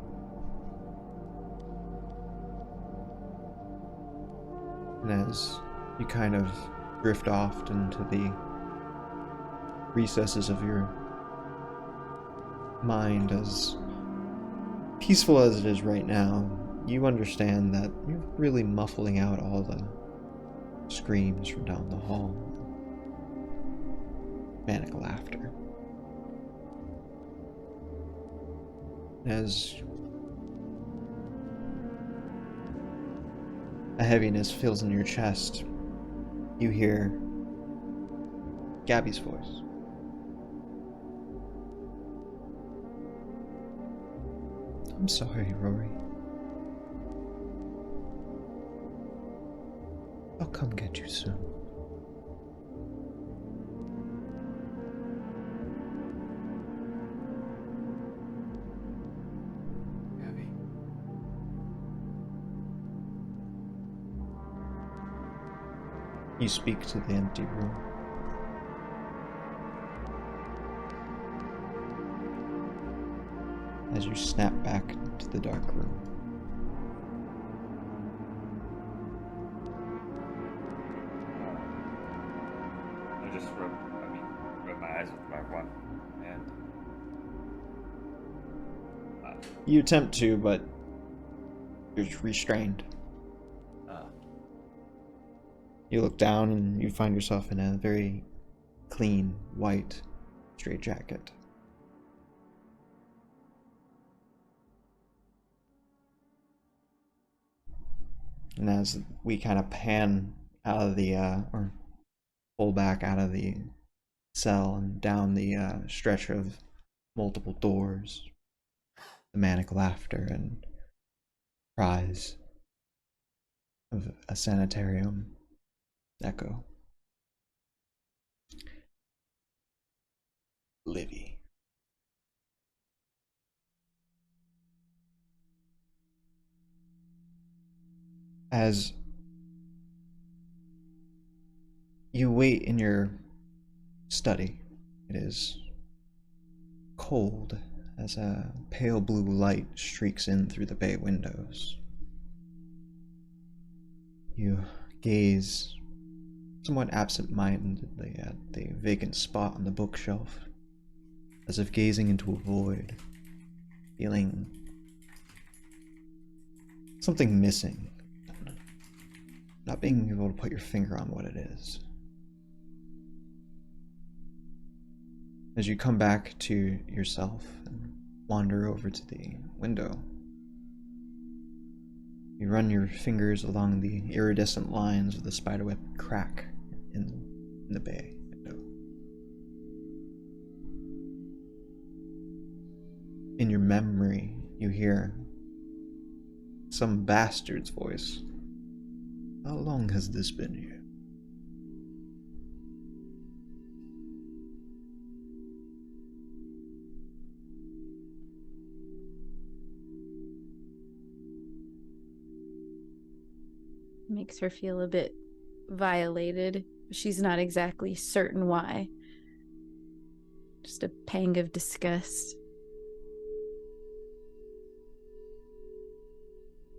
And as you kind of drift off into the recesses of your mind, as peaceful as it is right now, you understand that you're really muffling out all the screams from down the hall. Manic laughter. As a heaviness fills in your chest, you hear Gabby's voice. I'm sorry, Rory. I'll come get you soon. You speak to the empty room. As you snap back to the dark room. I just rub my eyes with my one hand. You attempt to, but you're restrained. You look down and you find yourself in a very clean, white straitjacket. And as we kind of pan out of the, or pull back out of the cell and down the stretch of multiple doors, the manic laughter and cries of a sanitarium echo. Livy. As you wait in your study, it is cold as a pale blue light streaks in through the bay windows. You gaze somewhat absent-mindedly at the vacant spot on the bookshelf, as if gazing into a void, feeling something missing, not being able to put your finger on what it is. As you come back to yourself and wander over to the window, you run your fingers along the iridescent lines of the spiderweb crack in the bay window. In your memory, you hear some bastard's voice. How long has this been here? Makes her feel a bit violated. She's not exactly certain why. Just a pang of disgust.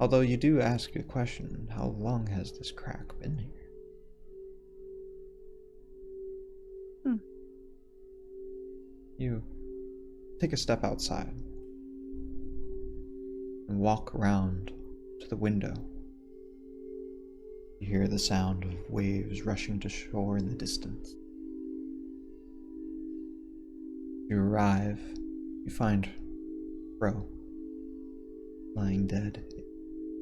Although you do ask a question, how long has this crack been here? You take a step outside and walk around to the window. You hear the sound of waves rushing to shore in the distance. You arrive, you find Fro lying dead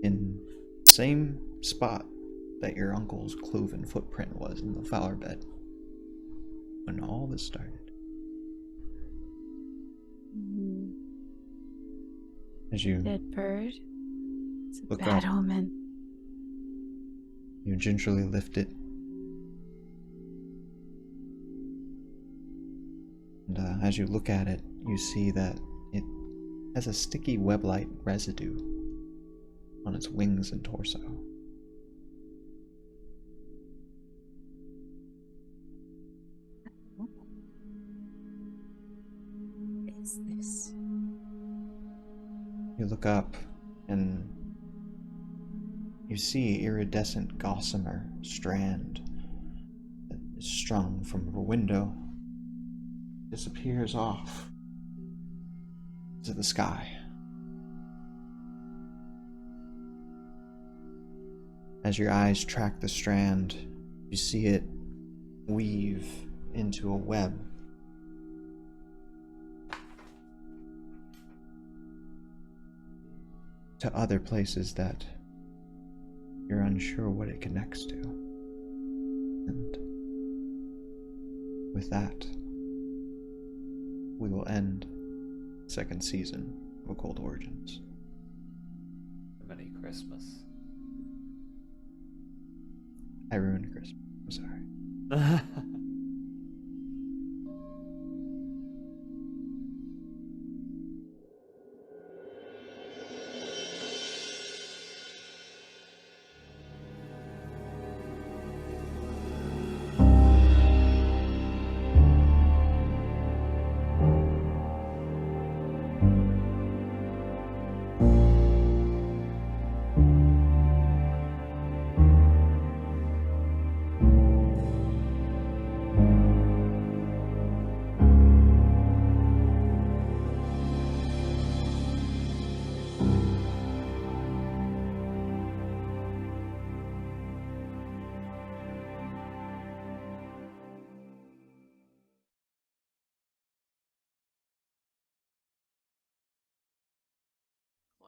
in the same spot that your uncle's cloven footprint was in the flower bed when all this started. As you Dead bird. It's a look bad up, omen. you gingerly lift it, and as you look at it, you see that it has a sticky web-like residue on its wings and torso. What is this? You look up and you see iridescent gossamer strand that is strung from a window, disappears off to the sky. As your eyes track the strand, you see it weave into a web. To other places that you're unsure what it connects to. And with that, we will end the second season of Occult Origins. Many Christmas. I ruined Christmas. I'm sorry.